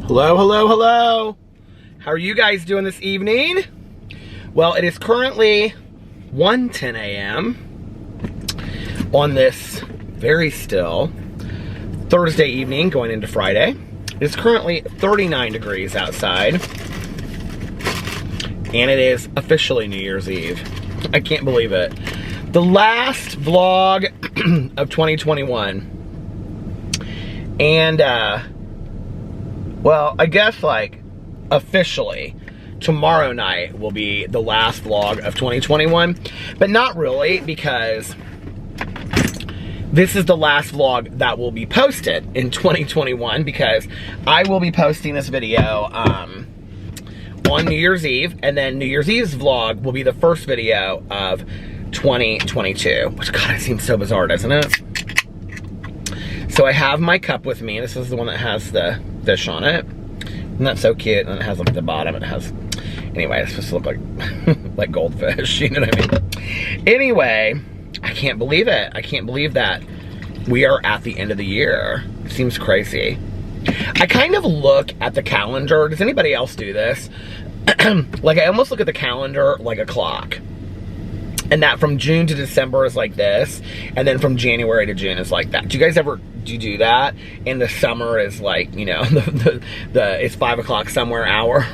Hello, hello, hello. How are you guys doing this evening? Well, it is currently 1:10 a.m. on this very still Thursday evening going into Friday. It's currently 39 degrees outside. And it is officially New Year's Eve. I can't believe it. The last vlog of 2021. And, well, I guess, like, officially, tomorrow night will be the last vlog of 2021. But not really, because this is the last vlog that will be posted in 2021, because I will be posting this video, on New Year's Eve, and then New Year's Eve's vlog will be the first video of 2022, which, God, it seems so bizarre, doesn't it? So I have my cup with me. This is the one that has the fish on it. Isn't that so cute? And it has, like, at the bottom, it has, anyway, it's supposed to look like, like goldfish, you know what I mean? Anyway, I can't believe it. I can't believe that we are at the end of the year. It seems crazy. I kind of look at the calendar. Does anybody else do this? Like, I almost look at the calendar like a clock. And that from June to December is like this. And then from January to June is like that. Do you guys ever do that? And the summer is like, you know, it's 5 o'clock somewhere hour.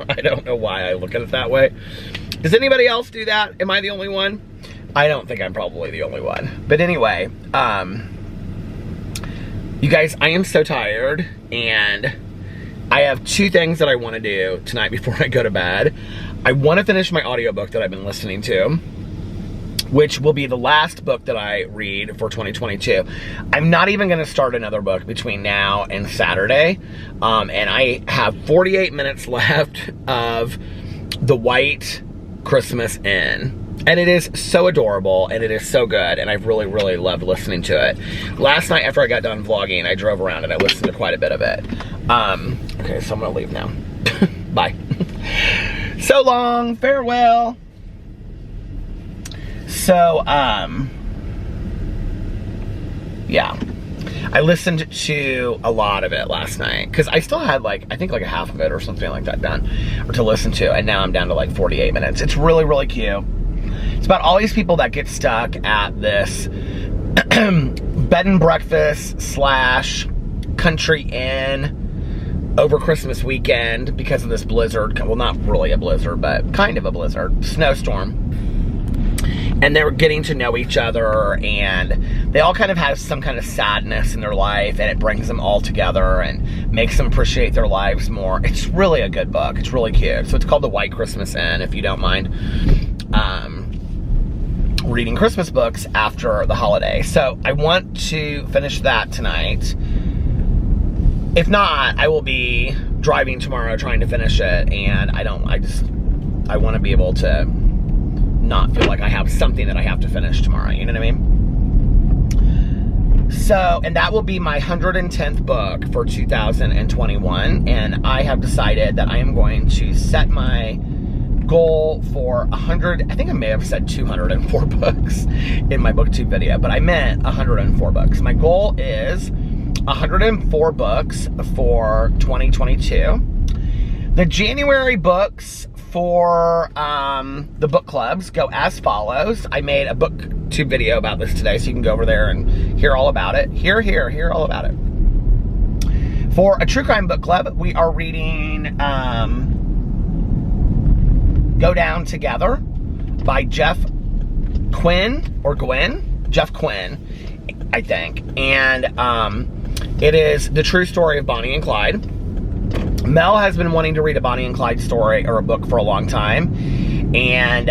I don't know why I look at it that way. Does anybody else do that? Am I the only one? I don't think I'm probably the only one. But anyway, you guys, I am so tired, and I have two things that I want to do tonight before I go to bed. I want to finish my audiobook that I've been listening to, which will be the last book that I read for 2022. I'm not even going to start another book between now and Saturday, and I have 48 minutes left of The White Christmas Inn. And it is so adorable, and it is so good, and I've really, really loved listening to it. Last night, after I got done vlogging, I drove around and I listened to quite a bit of it. Okay, so I'm gonna leave now. Bye. So long, farewell. So, yeah. I listened to a lot of it last night, because I still had, like, I think like a half of it or something like that done, or to listen to, and now I'm down to like 48 minutes. It's really, really cute. It's about all these people that get stuck at this bed and breakfast / country inn over Christmas weekend because of this blizzard. Well, not really a blizzard, but kind of a blizzard, snowstorm. And they're getting to know each other, and they all kind of have some kind of sadness in their life, and it brings them all together and makes them appreciate their lives more. It's really a good book. It's really cute. So it's called The White Christmas Inn, if you don't mind reading Christmas books after the holiday. So I want to finish that tonight. If not, I will be driving tomorrow trying to finish it, and I want to be able to not feel like I have something that I have to finish tomorrow, you know what I mean? So, and that will be my 110th book for 2021, and I have decided that I am going to set my goal for 100, I think I may have said 204 books in my booktube video, but I meant 104 books. My goal is 104 books for 2022. The January books for the book clubs go as follows. I made a booktube video about this today, so you can go over there and hear all about it. Hear all about it. For a true crime book club, we are reading Go Down Together by Jeff Quinn, Jeff Quinn, I think. And it is the true story of Bonnie and Clyde. Mel has been wanting to read a Bonnie and Clyde story or a book for a long time, and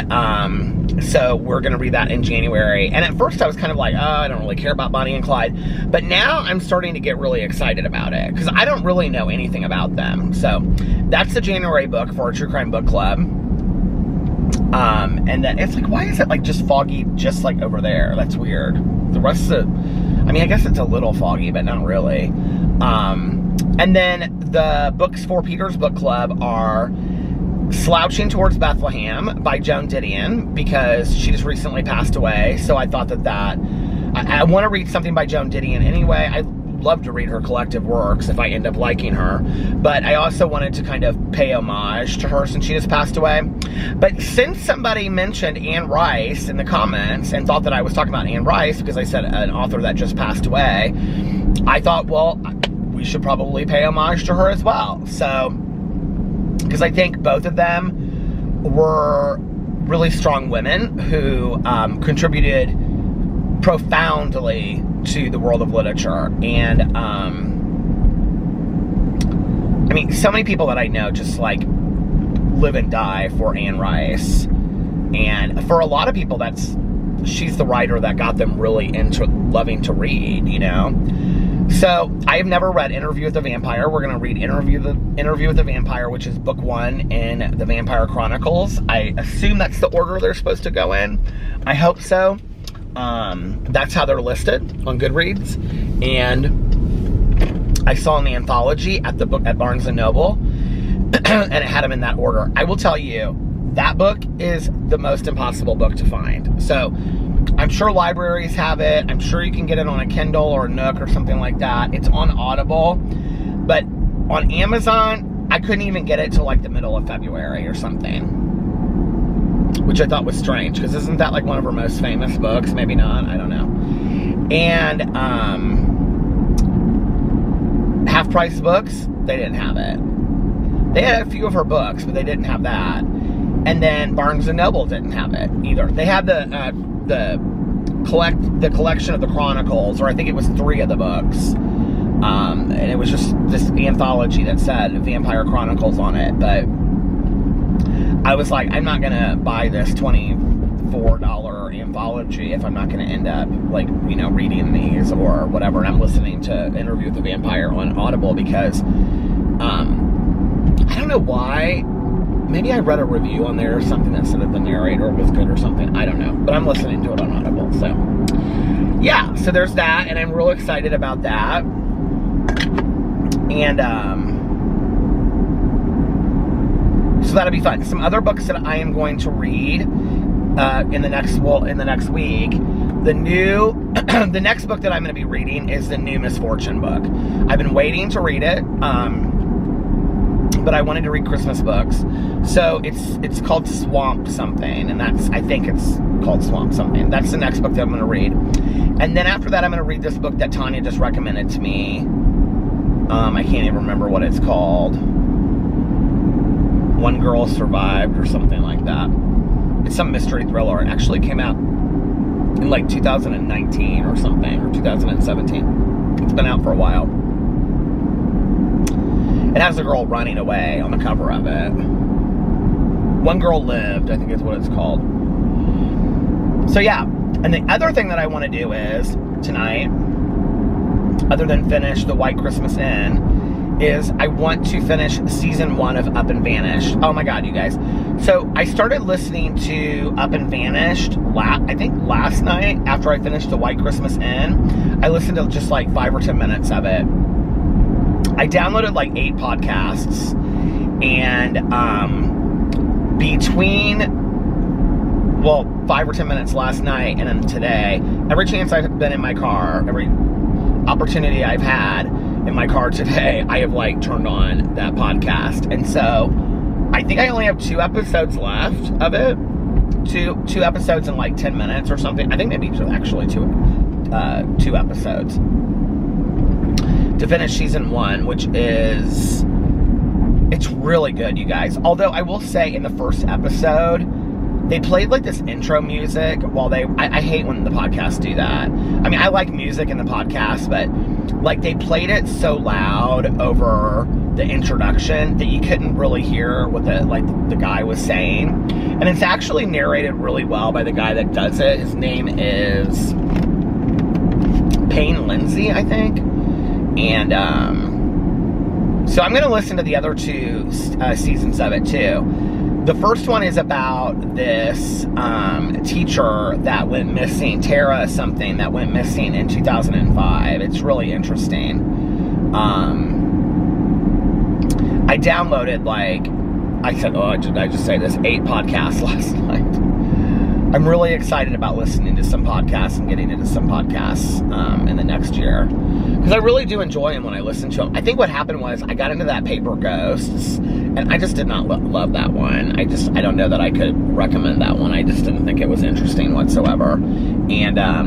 so we're going to read that in January. And at first I was kind of like, oh, I don't really care about Bonnie and Clyde, but now I'm starting to get really excited about it, because I don't really know anything about them. So that's the January book for a true crime book club. And then it's like, why is it like just foggy just like over there? That's weird. The rest of I mean, I guess it's a little foggy, but not really. And then the books for Peter's book club are Slouching Towards Bethlehem by Joan Didion, because she just recently passed away. So I thought that I want to read something by Joan Didion anyway. I love to read her collective works if I end up liking her. But I also wanted to kind of pay homage to her since she just passed away. But since somebody mentioned Anne Rice in the comments and thought that I was talking about Anne Rice because I said an author that just passed away, I thought, well, we should probably pay homage to her as well. So, because I think both of them were really strong women who contributed profoundly to the world of literature. And I mean, so many people that I know just like live and die for Anne Rice. And for a lot of people, she's the writer that got them really into loving to read, you know? So, I have never read Interview with the Vampire. We're going to read Interview with the Vampire, which is book 1 in the Vampire Chronicles. I assume that's the order they're supposed to go in. I hope so. That's how they're listed on Goodreads. And I saw an anthology at Barnes & Noble, and it had them in that order. I will tell you, that book is the most impossible book to find. So, I'm sure libraries have it. I'm sure you can get it on a Kindle or a Nook or something like that. It's on Audible. But on Amazon, I couldn't even get it till like the middle of February or something. Which I thought was strange, because isn't that like one of her most famous books? Maybe not. I don't know. And Half Price Books, they didn't have it. They had a few of her books, but they didn't have that. And then Barnes & Noble didn't have it either. They had the collection of the Chronicles, or I think it was 3 of the books. And it was just this anthology that said Vampire Chronicles on it. But I was like, I'm not going to buy this $24 anthology if I'm not going to end up, like, you know, reading these or whatever. And I'm listening to Interview with the Vampire on Audible because, I don't know why. Maybe I read a review on there or something that said that the narrator was good or something. I don't know. But I'm listening to it on Audible. So, yeah. So there's that. And I'm real excited about that. And, so that'll be fun. Some other books that I am going to read in the next week. The next book that I'm going to be reading is the new Misfortune book. I've been waiting to read it. But I wanted to read Christmas books. So it's called Swamp something, and I think it's called Swamp something. That's the next book that I'm going to read. And then after that, I'm going to read this book that Tanya just recommended to me. I can't even remember what it's called. One Girl Survived or something like that. It's some mystery thriller. It actually came out in like 2019 or something, or 2017. It's been out for a while. It has a girl running away on the cover of it. One Girl Lived, I think is what it's called. So yeah, and the other thing that I want to do is, tonight, other than finish The White Christmas Inn, is I want to finish season 1 of Up and Vanished. Oh my god, you guys. So I started listening to Up and Vanished, I think last night, after I finished The White Christmas Inn. I listened to just like 5 or 10 minutes of it. I downloaded like 8 podcasts, and between 5 or 10 minutes last night and then today, every chance I've been in my car, every opportunity I've had in my car today, I have like turned on that podcast. And so I think I only have 2 episodes left of it. Two episodes in like 10 minutes or something. I think maybe actually two episodes to finish season 1, which is, it's really good, you guys. Although I will say, in the first episode, they played like this intro music while I hate when the podcasts do that. I mean, I like music in the podcast, but like they played it so loud over the introduction that you couldn't really hear what the guy was saying. And it's actually narrated really well by the guy that does it. His name is Payne Lindsay, I think. And so I'm going to listen to the other 2 seasons of it too. The first one is about this teacher that went missing, Tara something, that went missing in 2005. It's really interesting. I downloaded I just say this, 8 podcasts last night. I'm really excited about listening to some podcasts and getting into some podcasts in the next year. Because I really do enjoy them when I listen to them. I think what happened was I got into that Paper Ghosts, and I just did not love that one. I don't know that I could recommend that one. I just didn't think it was interesting whatsoever. And, I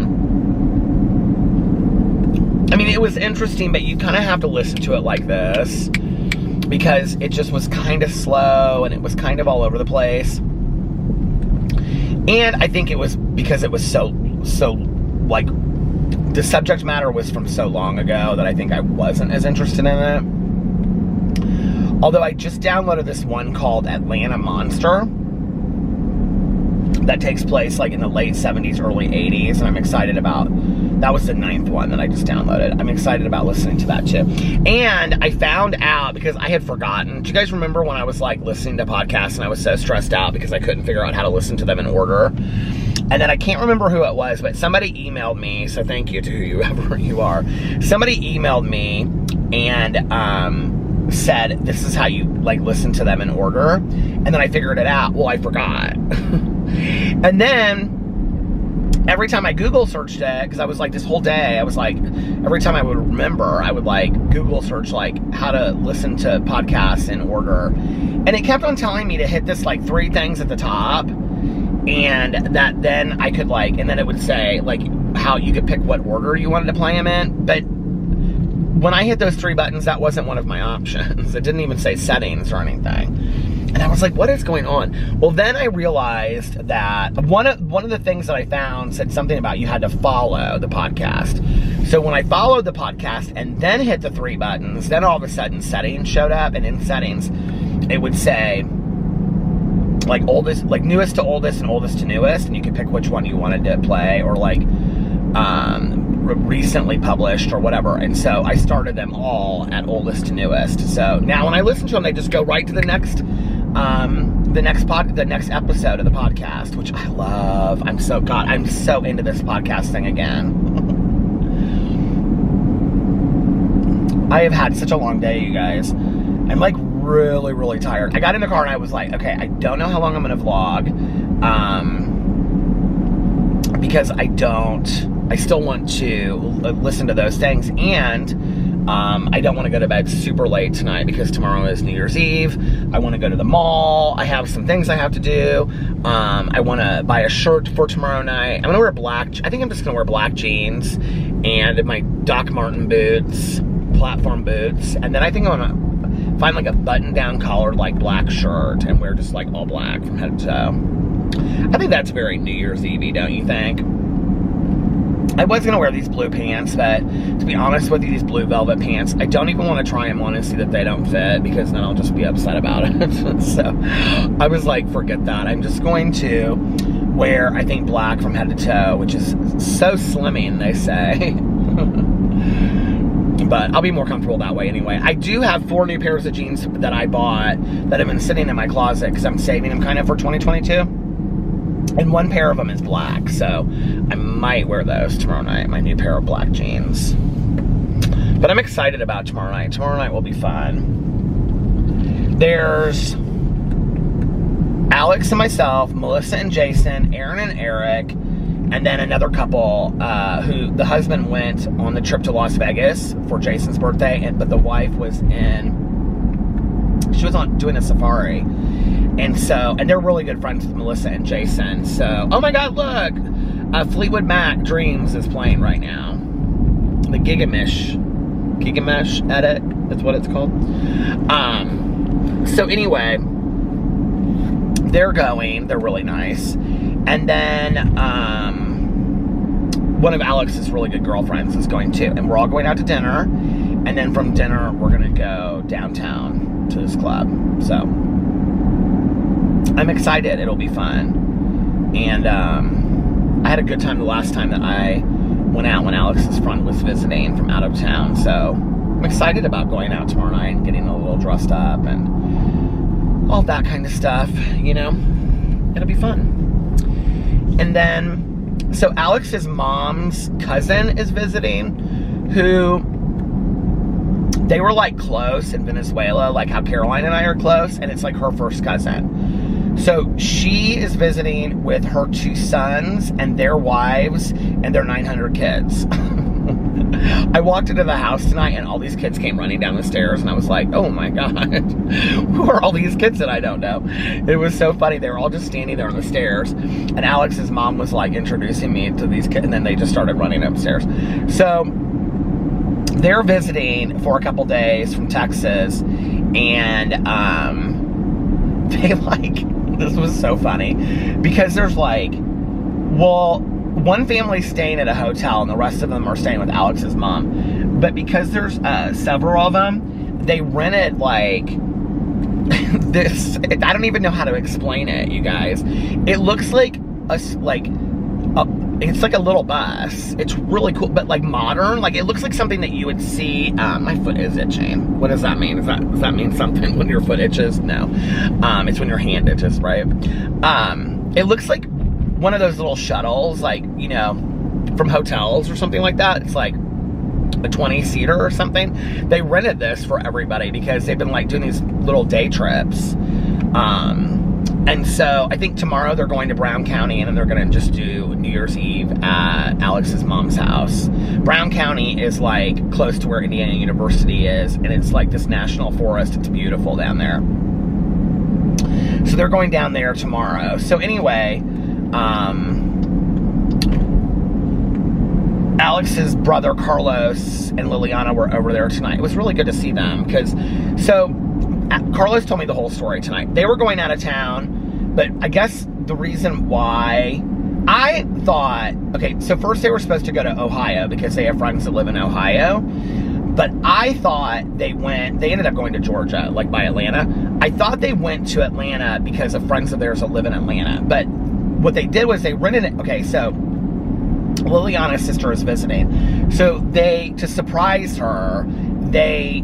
mean, it was interesting, but you kind of have to listen to it like this, because it just was kind of slow, and it was kind of all over the place. And I think it was because it was so like, the subject matter was from so long ago that I think I wasn't as interested in it. Although I just downloaded this one called Atlanta Monster that takes place like in the late 70s, early 80s, and I'm excited about, that was the 9th one that I just downloaded. I'm excited about listening to that too. And I found out, because I had forgotten, do you guys remember when I was like listening to podcasts and I was so stressed out because I couldn't figure out how to listen to them in order? And then I can't remember who it was, but somebody emailed me, so thank you to whoever you are. Somebody emailed me and said, this is how you like listen to them in order. And then I figured it out. Well, I forgot. And then every time I Google searched it, because I was like, this whole day, I was like, every time I would remember, I would like Google search like how to listen to podcasts in order. And it kept on telling me to hit this like 3 things at the top. And that then I could like, and then it would say like how you could pick what order you wanted to play them in. But when I hit those 3 buttons, that wasn't one of my options. It didn't even say settings or anything. And I was like, what is going on? Well, then I realized that one of the things that I found said something about you had to follow the podcast. So when I followed the podcast and then hit the 3 buttons, then all of a sudden settings showed up, and in settings, it would say like oldest, like newest to oldest and oldest to newest, and you could pick which one you wanted to play, or like recently published or whatever. And so I started them all at oldest to newest. So now when I listen to them, they just go right to the next episode of the podcast, which I love. I'm so into this podcast thing again. I have had such a long day, you guys. I'm like really, really tired. I got in the car and I was like, okay, I don't know how long I'm gonna vlog, because I still want to listen to those things, and I don't want to go to bed super late tonight because tomorrow is New Year's Eve. I want to go to the mall. I have some things I have to do. I want to buy a shirt for tomorrow night. I'm going to wear I think I'm just going to wear black jeans and my Doc Marten boots, platform boots. And then I think I'm going to find like a button-down collared like black shirt and wear just like all black from head to toe. I think that's very New Year's Eve-y, don't you think? I was going to wear these blue pants, but to be honest with you, these blue velvet pants, I don't even want to try them on and see that they don't fit, because then I'll just be upset about it. So I was like, forget that. I'm just going to wear, I think, black from head to toe, which is so slimming, they say. But I'll be more comfortable that way anyway. I do have 4 new pairs of jeans that I bought that have been sitting in my closet because I'm saving them kind of for 2022. And 1 pair of them is black, so I might wear those tomorrow night, my new pair of black jeans. But I'm excited about tomorrow night. Tomorrow night will be fun. There's Alex and myself, Melissa and Jason, Aaron and Eric, and then another couple who the husband went on the trip to Las Vegas for Jason's birthday, but the wife was doing a safari. And they're really good friends with Melissa and Jason. So, oh my God, look! Fleetwood Mac Dreams is playing right now. The Gigamesh edit, that's what it's called. So anyway, they're really nice. And then, one of Alex's really good girlfriends is going too. And we're all going out to dinner. And then from dinner, we're gonna go downtown to this club. So, I'm excited. It'll be fun. And I had a good time the last time that I went out when Alex's friend was visiting from out of town. So I'm excited about going out tomorrow night and getting a little dressed up and all that kind of stuff, you know. It'll be fun. And then, so Alex's mom's cousin is visiting, who they were like close in Venezuela, like how Caroline and I are close, and it's like her first cousin. So she is visiting with her 2 sons and their wives and their 900 kids. I walked into the house tonight and all these kids came running down the stairs and I was like, oh my God, who are all these kids that I don't know? It was so funny. They were all just standing there on the stairs and Alex's mom was like introducing me to these kids and then they just started running upstairs. So they're visiting for a couple days from Texas and they like, this was so funny because there's like, well, one family's staying at a hotel and the rest of them are staying with Alex's mom. But because there's several of them, they rented like this, I don't even know how to explain it, you guys. It looks like it's like a little bus. It's really cool, but like modern. Like it looks like something that you would see. My foot is itching. What does that mean? Does that mean something when your foot itches? No. It's when your hand itches, right? It looks like one of those little shuttles, like, you know, from hotels or something like that. It's like a 20-seater or something. They rented this for everybody because they've been like doing these little day trips. And so I think tomorrow they're going to Brown County and then they're going to just do New Year's Eve at Alex's mom's house. Brown County is like close to where Indiana University is and it's like this national forest. It's beautiful down there. So they're going down there tomorrow. So anyway, Alex's brother Carlos and Liliana were over there tonight. It was really good to see them because, so Carlos told me the whole story tonight. They were going out of town, but I guess the reason why, I thought, okay, so first they were supposed to go to Ohio because they have friends that live in Ohio, but I thought they ended up going to Georgia, like by Atlanta. I thought they went to Atlanta because of friends of theirs that live in Atlanta, but what they did was they rented it. Okay, so Liliana's sister is visiting. So to surprise her, they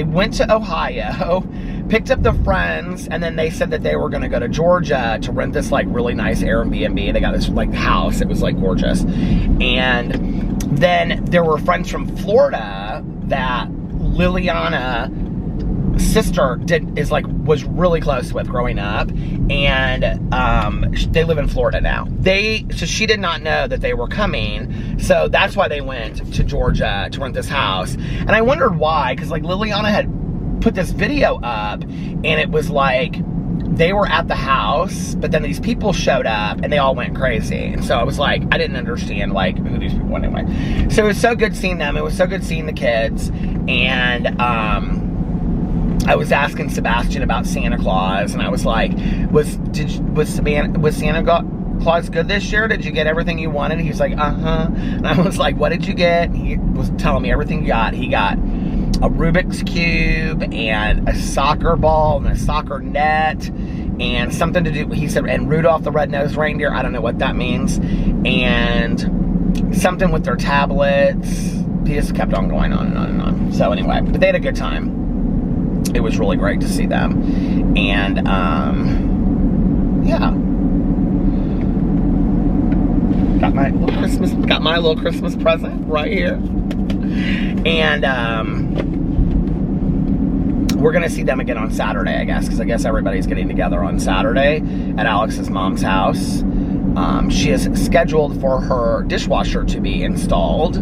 went to Ohio, picked up the friends, and then they said that they were going to go to Georgia to rent this like really nice Airbnb. They got this like house. It was like gorgeous. And then there were friends from Florida that Liliana sister was really close with growing up, and they live in Florida now. So she did not know that they were coming, so that's why they went to Georgia to rent this house. And I wondered why, because like Liliana had put this video up and it was like they were at the house, but then these people showed up and they all went crazy. And so I was like, I didn't understand like who these people were anyway. So it was so good seeing them. It was so good seeing the kids. And I was asking Sebastian about Santa Claus, and I was like, was Santa Claus good this year? Did you get everything you wanted? He was like, uh-huh. And I was like, what did you get? He was telling me everything he got. He got a Rubik's Cube and a soccer ball and a soccer net and something to do, he said, and Rudolph the Red-Nosed Reindeer. I don't know what that means. And something with their tablets. He just kept on going on and on and on. So anyway, but they had a good time. It was really great to see them. And, yeah. Got my little Christmas present right here. And, we're going to see them again on Saturday, I guess, because I guess everybody's getting together on Saturday at Alex's mom's house. She is scheduled for her dishwasher to be installed.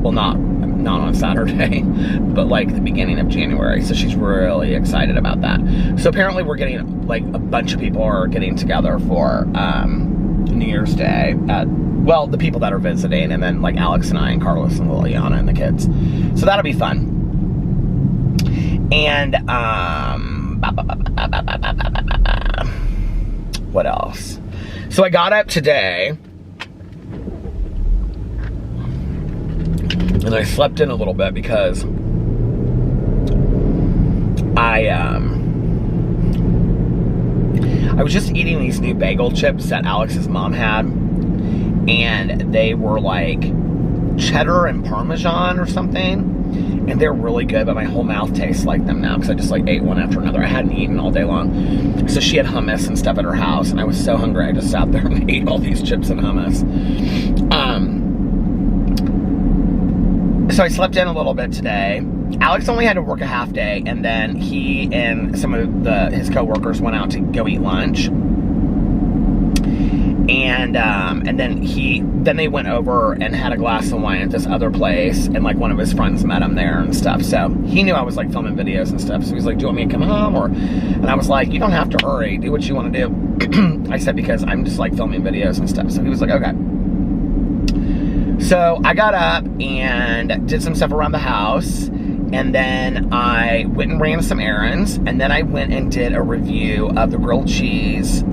Well, not on Saturday, but like the beginning of January. So she's really excited about that. So apparently we're getting, like, a bunch of people are getting together for New Year's Day at, well, the people that are visiting, and then like Alex and I and Carlos and Liliana and the kids. So that'll be fun. And what else? So I got up today and I slept in a little bit because I was just eating these new bagel chips that Alex's mom had, and they were like cheddar and Parmesan or something, and they're really good, but my whole mouth tastes like them now because I just like ate one after another. I hadn't eaten all day long. So she had hummus and stuff at her house, and I was so hungry I just sat there and ate all these chips and hummus. So I slept in a little bit today, Alex only had to work a half day, and then he and some of his co-workers went out to go eat lunch. And then they went over and had a glass of wine at this other place, and like one of his friends met him there and stuff. So he knew I was like filming videos and stuff. So he's like, "Do you want me to come home?" And I was like, "You don't have to hurry. Do what you want to do." I said, because I'm just like filming videos and stuff. So he was like, "Okay." So I got up and did some stuff around the house, and then I went and ran some errands, and then I went and did a review of the grilled cheese,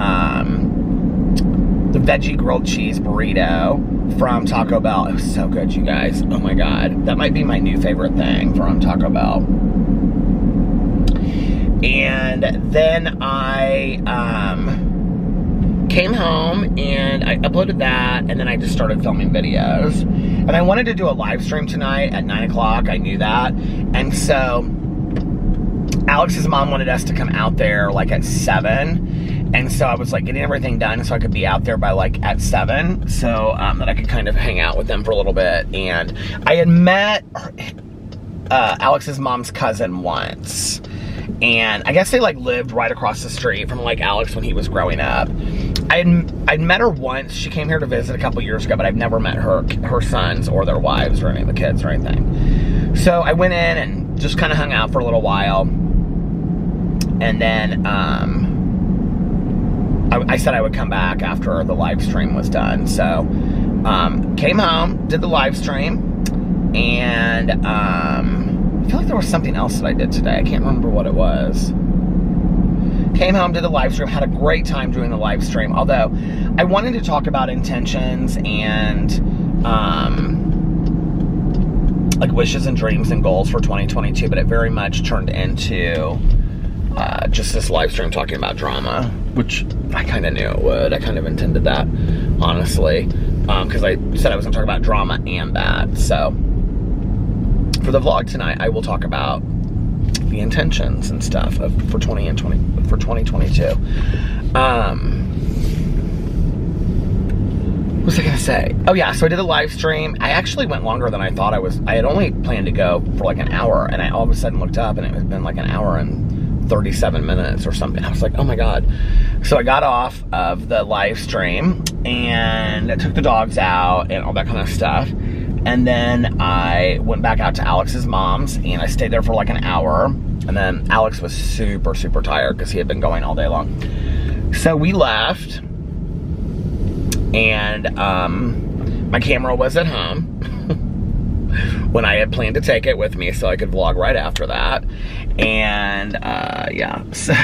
the veggie grilled cheese burrito from Taco Bell. It was so good, you guys. Oh my God. That might be my new favorite thing from Taco Bell. And then I came home and I uploaded that, and then I just started filming videos. And I wanted to do a live stream tonight at 9 o'clock. I knew that. And so Alex's mom wanted us to come out there like at 7. And so I was like getting everything done so I could be out there by like at 7, so that I could kind of hang out with them for a little bit. And I had met Alex's mom's cousin once, and I guess they like lived right across the street from like Alex when he was growing up. I'd met her once. She came here to visit a couple years ago, but I've never met her sons or their wives or any of the kids or anything. So I went in and just kind of hung out for a little while, and then I said I would come back after the live stream was done. So, came home, did the live stream, and I feel like there was something else that I did today. I can't remember what it was. Came home, did the live stream, had a great time doing the live stream. Although, I wanted to talk about intentions and, like wishes and dreams and goals for 2022, but it very much turned into just this live stream talking about drama, which I kind of knew it would. I kind of intended that, honestly, because I said I was going to talk about drama and that. So for the vlog tonight, I will talk about the intentions and stuff for 2022. What was I going to say? Oh yeah, so I did a live stream. I actually went longer than I thought I was. I had only planned to go for like an hour, and I all of a sudden looked up and it had been like an hour and 37 minutes or something. I was like, oh my God. So I got off of the live stream and I took the dogs out and all that kind of stuff. And then I went back out to Alex's mom's and I stayed there for like an hour. And then Alex was super, super tired because he had been going all day long. So we left, and my camera was at home when I had planned to take it with me so I could vlog right after that. And yeah, so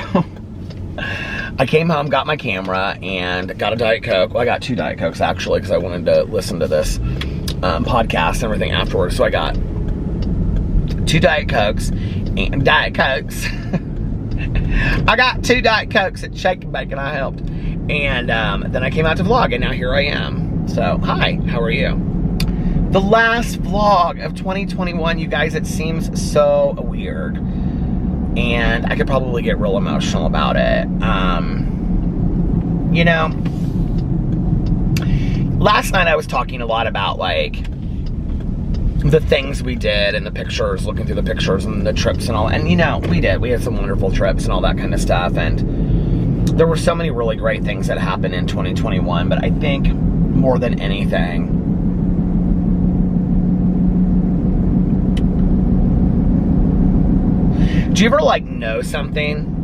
I came home, got my camera, and got a Diet Coke. Well, I got 2 Diet Cokes actually, because I wanted to listen to this podcast and everything afterwards. So I got 2 Diet Cokes and Diet Cokes. I got 2 Diet Cokes at Shake and Bake, and I helped. And then I came out to vlog, and now here I am. So, hi, how are you? The last vlog of 2021, you guys, it seems so weird. And I could probably get real emotional about it. You know, last night I was talking a lot about, like, the things we did and the pictures, looking through the pictures and the trips and all. And, you know, we had some wonderful trips and all that kind of stuff. And there were so many really great things that happened in 2021. But I think more than anything, do you ever, like, know something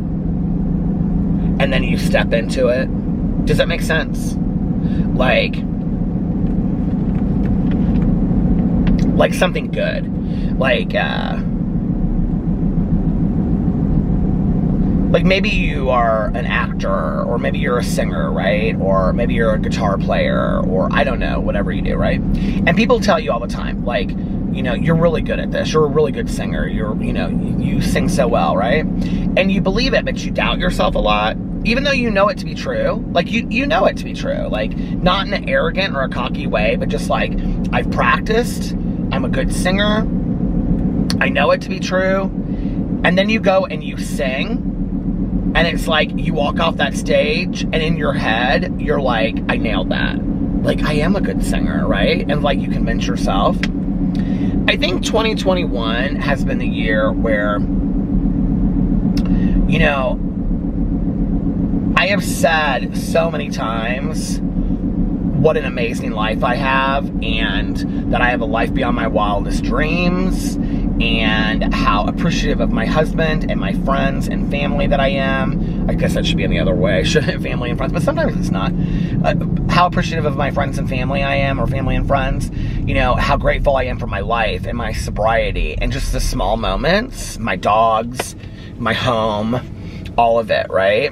and then you step into it? Does that make sense? Like something good. Like maybe you are an actor, or maybe you're a singer, right? Or maybe you're a guitar player, or I don't know, whatever you do, right? And people tell you all the time, like, you know, you're really good at this. You're a really good singer. You sing so well, right? And you believe it, but you doubt yourself a lot, even though you know it to be true. Like, you know it to be true. Like, not in an arrogant or a cocky way, but just like, I've practiced. I'm a good singer. I know it to be true. And then you go and you sing, and it's like you walk off that stage, and in your head, you're like, I nailed that. Like, I am a good singer, right? And like, you convince yourself. I think 2021 has been the year where, you know, I have said so many times what an amazing life I have, and that I have a life beyond my wildest dreams, and how appreciative of my husband and my friends and family that I am. I guess that should be in the other way, family and friends, but sometimes it's not. How appreciative of my friends and family I am, or family and friends. You know, how grateful I am for my life and my sobriety, and just the small moments, my dogs, my home, all of it, right?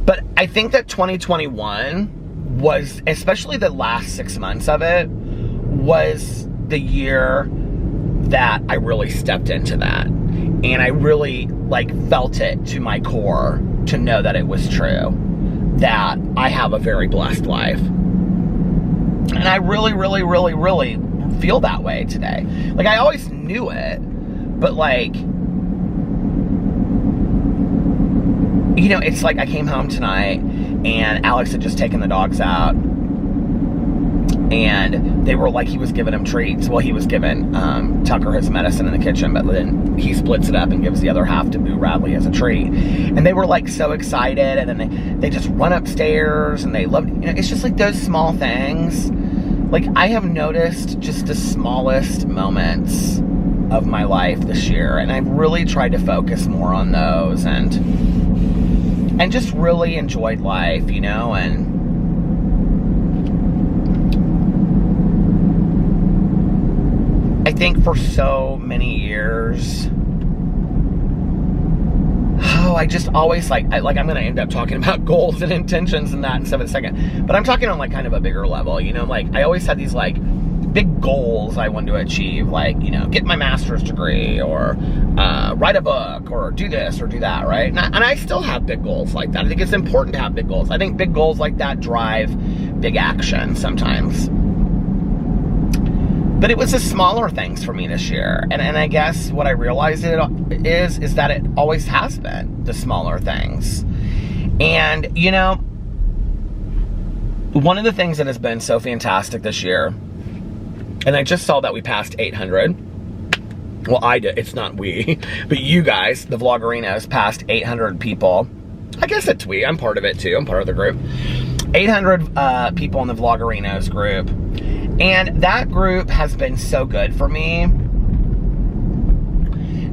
But I think that 2021 was, especially the last 6 months of it, was the year that I really stepped into that. And I really, like, felt it to my core to know that it was true. That I have a very blessed life. And I really, really, really, really feel that way today. Like, I always knew it, but, like, you know, it's like I came home tonight and Alex had just taken the dogs out, and they were like, he was giving them treats. Well, he was giving Tucker his medicine in the kitchen, but then he splits it up and gives the other half to Boo Radley as a treat. And they were like so excited, and then they just run upstairs and they love, you know, it's just like those small things. Like, I have noticed just the smallest moments of my life this year, and I've really tried to focus more on those, and just really enjoyed life, you know. And I think for so many years, I just always I'm gonna end up talking about goals and intentions and that and stuff in a second, but I'm talking on like kind of a bigger level, you know. Like, I always had these like big goals I wanted to achieve, like, you know, get my master's degree, or write a book, or do this or do that, right? And I still have big goals like that. I think it's important to have big goals. I think big goals like that drive big action sometimes. But it was the smaller things for me this year. And I guess what I realized is that it always has been the smaller things. And, you know, one of the things that has been so fantastic this year, and I just saw that we passed 800. Well, I did. It's not we, but you guys, the Vloggerinos, passed 800 people. I guess it's we. I'm part of it too. I'm part of the group. 800 people in the Vloggerinos group. And that group has been so good for me.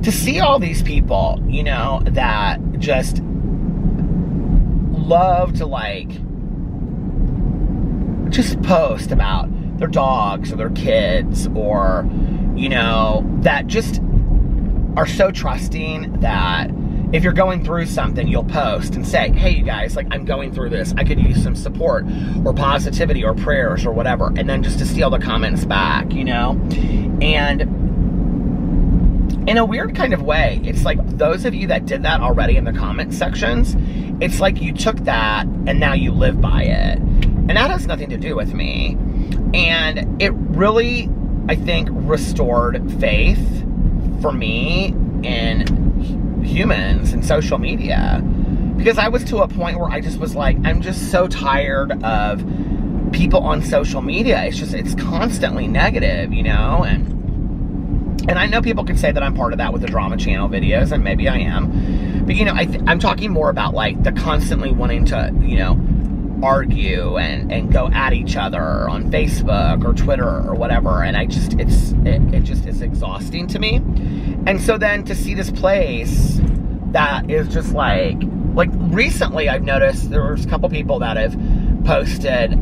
To see all these people, you know, that just love to, like, just post about their dogs or their kids, or, you know, that just are so trusting that if you're going through something, you'll post and say, hey, you guys, like, I'm going through this. I could use some support or positivity or prayers or whatever. And then just to see all the comments back, you know? And in a weird kind of way, it's like those of you that did that already in the comment sections, it's like you took that and now you live by it. And that has nothing to do with me. And it really, I think, restored faith for me in humans and social media, because I was to a point where I just was like, I'm just so tired of people on social media. It's constantly negative, you know. And I know people could say that I'm part of that with the drama channel videos, and maybe I am, but, you know, I'm talking more about, like, the constantly wanting to, you know, argue and go at each other on Facebook or Twitter or whatever. And it just is exhausting to me. And so then to see this place that is just like recently I've noticed there's a couple people that have posted,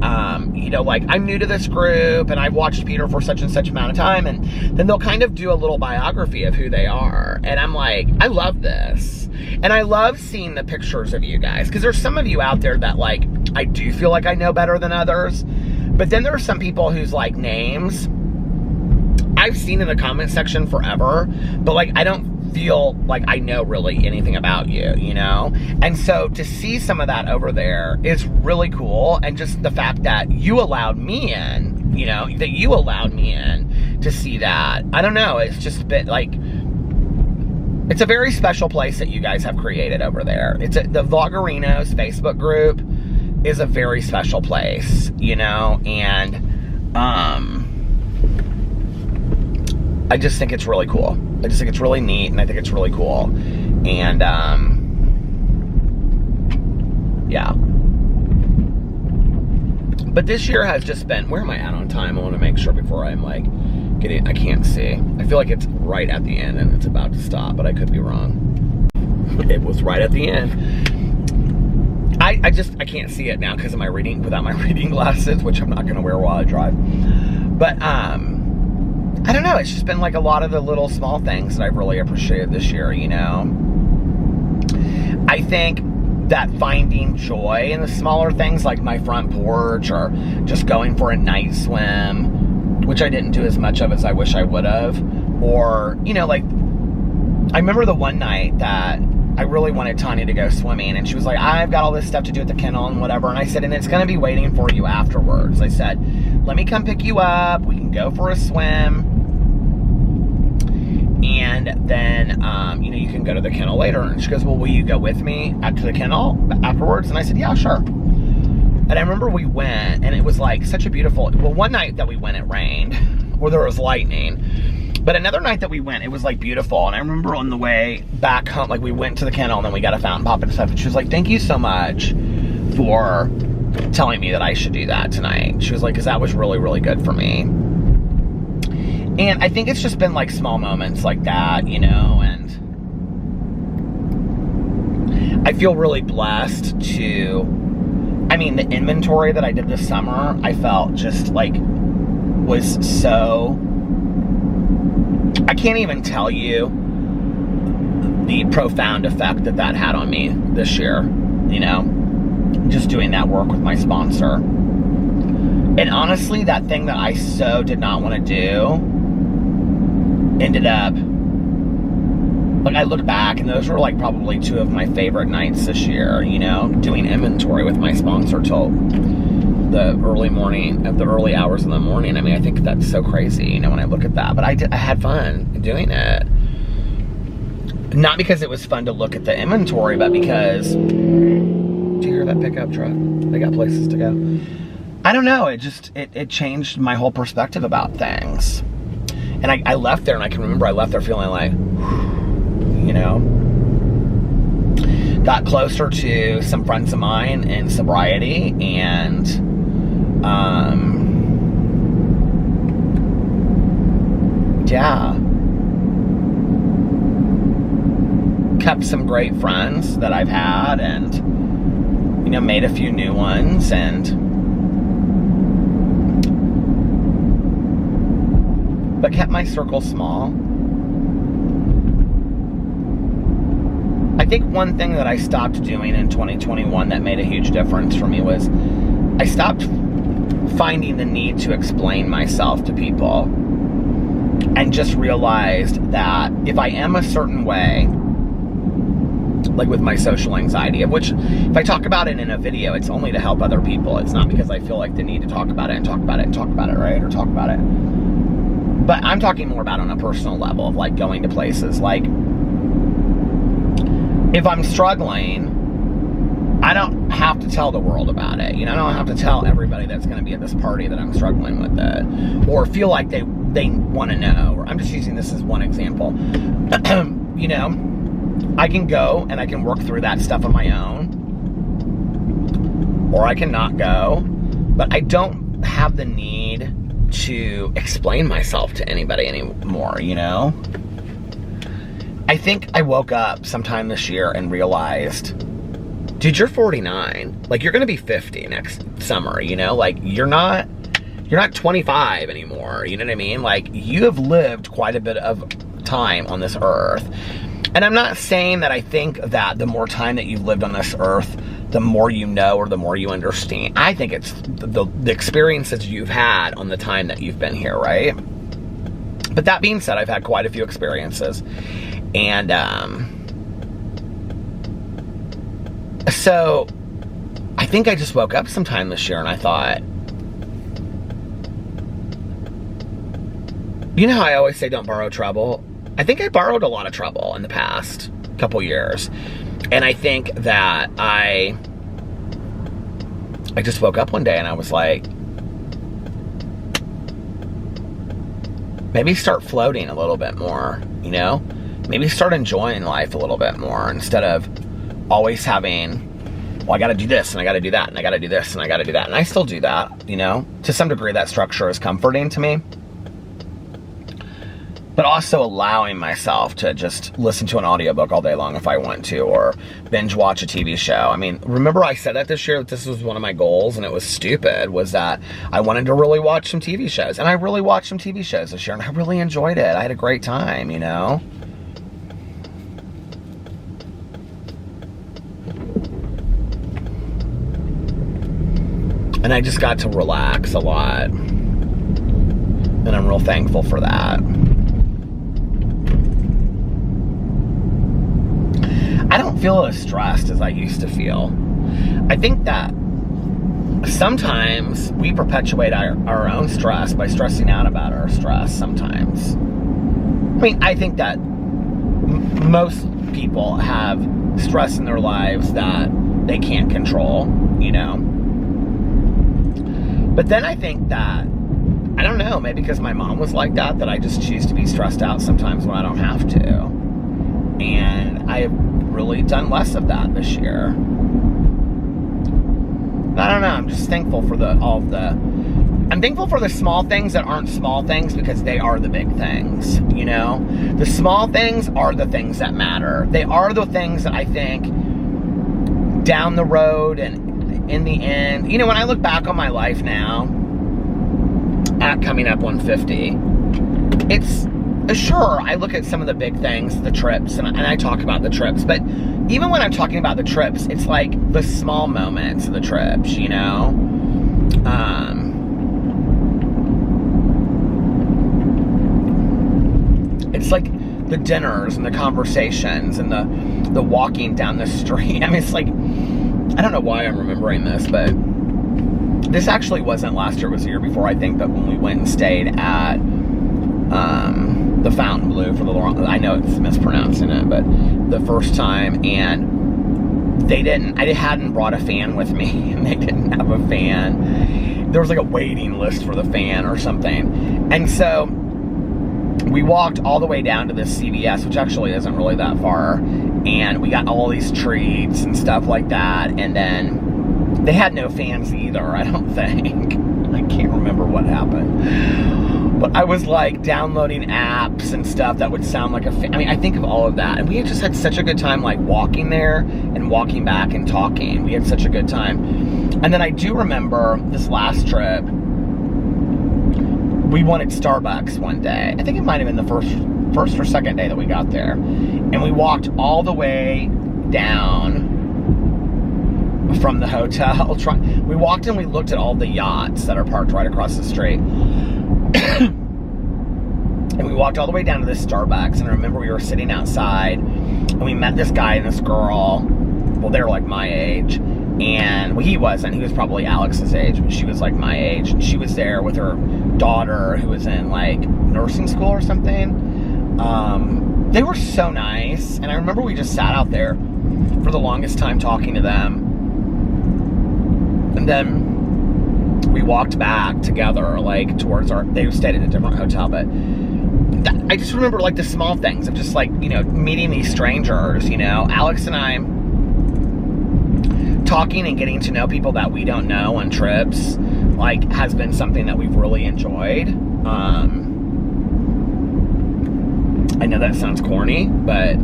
you know, like, I'm new to this group and I've watched Peter for such and such amount of time, and then they'll kind of do a little biography of who they are. And I'm like, I love this. And I love seeing the pictures of you guys, because there's some of you out there that, like, I do feel like I know better than others. But then there are some people whose, like, names I've seen in the comment section forever, but, like, I don't feel like I know really anything about you, you know? And so to see some of that over there is really cool. And just the fact that you allowed me in, you know, that you allowed me in to see that. I don't know, it's just a bit like, it's a very special place that you guys have created over there. The Vloggerinos Facebook group is a very special place, you know, and I just think it's really cool. I just think it's really neat, and I think it's really cool. And, yeah. But this year has just been, where am I at on time? I want to make sure before I'm like, I can't see. I feel like it's right at the end and it's about to stop, but I could be wrong. It was right at the end. I can't see it now because of my reading, without my reading glasses, which I'm not going to wear while I drive. But, I don't know, it's just been like a lot of the little small things that I've really appreciated this year, you know? I think that finding joy in the smaller things, like my front porch, or just going for a night swim, which I didn't do as much of as I wish I would have. Or, you know, like, I remember the one night that I really wanted Tanya to go swimming, and she was like, I've got all this stuff to do at the kennel and whatever. And I said, and it's going to be waiting for you afterwards. I said, let me come pick you up. We can go for a swim. And then, you know, you can go to the kennel later. And she goes, well, will you go with me to the kennel afterwards? And I said, yeah, sure. And I remember we went, and it was like such a beautiful, well, one night that we went, it rained, or there was lightning. But another night that we went, it was like beautiful. And I remember on the way back home, like we went to the kennel and then we got a fountain pop and stuff. And she was like, thank you so much for telling me that I should do that tonight. She was like, because that was really, really good for me. And I think it's just been like small moments like that, you know, and I feel really blessed to, I mean, the inventory that I did this summer, I felt just like was so, I can't even tell you the profound effect that that had on me this year, you know, just doing that work with my sponsor. And honestly, that thing that I so did not want to do ended up, like, I look back and those were like probably two of my favorite nights this year, you know, doing inventory with my sponsor till the early morning, at the early hours of the morning. I mean, I think that's so crazy, you know, when I look at that. But I had fun doing it. Not because it was fun to look at the inventory, but because, do you hear that pickup truck? They got places to go. I don't know, it changed my whole perspective about things. And I left there, and I can remember I left there feeling like, you know, got closer to some friends of mine in sobriety, and yeah, kept some great friends that I've had, and, you know, made a few new ones, but kept my circle small. I think one thing that I stopped doing in 2021 that made a huge difference for me was I stopped finding the need to explain myself to people, and just realized that if I am a certain way, like with my social anxiety, of which if I talk about it in a video, it's only to help other people. It's not because I feel like the need to talk about it and talk about it and talk about it, right? Or talk about it. But I'm talking more about on a personal level of like going to places. Like, if I'm struggling, I don't have to tell the world about it. You know, I don't have to tell everybody that's going to be at this party that I'm struggling with it, or feel like they want to know. Or I'm just using this as one example. You know, I can go and I can work through that stuff on my own, or I can not go. But I don't have the need to explain myself to anybody anymore, you know? I think I woke up sometime this year and realized, dude, you're 49. Like, you're gonna be 50 next summer, you know? Like, you're not 25 anymore, you know what I mean? Like, you have lived quite a bit of time on this earth. And I'm not saying that I think that the more time that you've lived on this earth, the more you know or the more you understand. I think it's the experiences you've had on the time that you've been here, right? But that being said, I've had quite a few experiences. And so I think I just woke up sometime this year and I thought, you know how I always say don't borrow trouble? I think I borrowed a lot of trouble in the past couple years. And I think that I just woke up one day and I was like, maybe start floating a little bit more, you know? Maybe start enjoying life a little bit more instead of always having, well, I gotta do this and I gotta do that and I gotta do this and I gotta do that. And I still do that, you know? To some degree, that structure is comforting to me. But also allowing myself to just listen to an audiobook all day long if I want to, or binge watch a TV show. I mean, remember I said that this year, that this was one of my goals, and it was stupid, was that I wanted to really watch some TV shows. And I really watched some TV shows this year, and I really enjoyed it. I had a great time, you know? And I just got to relax a lot. And I'm real thankful for that. I don't feel as stressed as I used to feel. I think that sometimes we perpetuate our own stress by stressing out about our stress sometimes. I mean, I think that most people have stress in their lives that they can't control, you know? But then I think that, I don't know, maybe because my mom was like that I just choose to be stressed out sometimes when I don't have to. And I have really done less of that this year. I don't know, I'm just thankful for I'm thankful for the small things that aren't small things, because they are the big things, you know? The small things are the things that matter. They are the things that I think down the road and in the end, you know, when I look back on my life now, at coming up 150, it's, sure, I look at some of the big things, the trips, and I talk about the trips, but even when I'm talking about the trips, it's like the small moments of the trips, you know? It's like the dinners and the conversations and the walking down the street. I mean, it's like, I don't know why I'm remembering this, but this actually wasn't last year, it was the year before, I think, but when we went and stayed at the Fontainebleau for the long, I know it's mispronouncing it, but the first time, and I hadn't brought a fan with me, and they didn't have a fan. There was like a waiting list for the fan or something, and so we walked all the way down to this CVS, which actually isn't really that far, and we got all these treats and stuff like that, and then they had no fans either, I don't think. I can't remember what happened. But I was like downloading apps and stuff that would sound like a fan. I mean, I think of all of that. And we had just had such a good time, like walking there and walking back and talking. We had such a good time. And then I do remember this last trip, we wanted Starbucks one day. I think it might have been the first or second day that we got there. And we walked all the way down from the hotel. We walked and we looked at all the yachts that are parked right across the street. And we walked all the way down to this Starbucks, and I remember we were sitting outside, and we met this guy and this girl. Well, they were like my age, and well, he wasn't. He was probably Alex's age, but she was like my age. And she was there with her daughter, who was in like nursing school or something. They were so nice, and I remember we just sat out there for the longest time talking to them. And then we walked back together, like towards they stayed at a different hotel, but I just remember like the small things of just like, you know, meeting these strangers, you know. Alex and I talking and getting to know people that we don't know on trips, like, has been something that we've really enjoyed. I know that sounds corny, but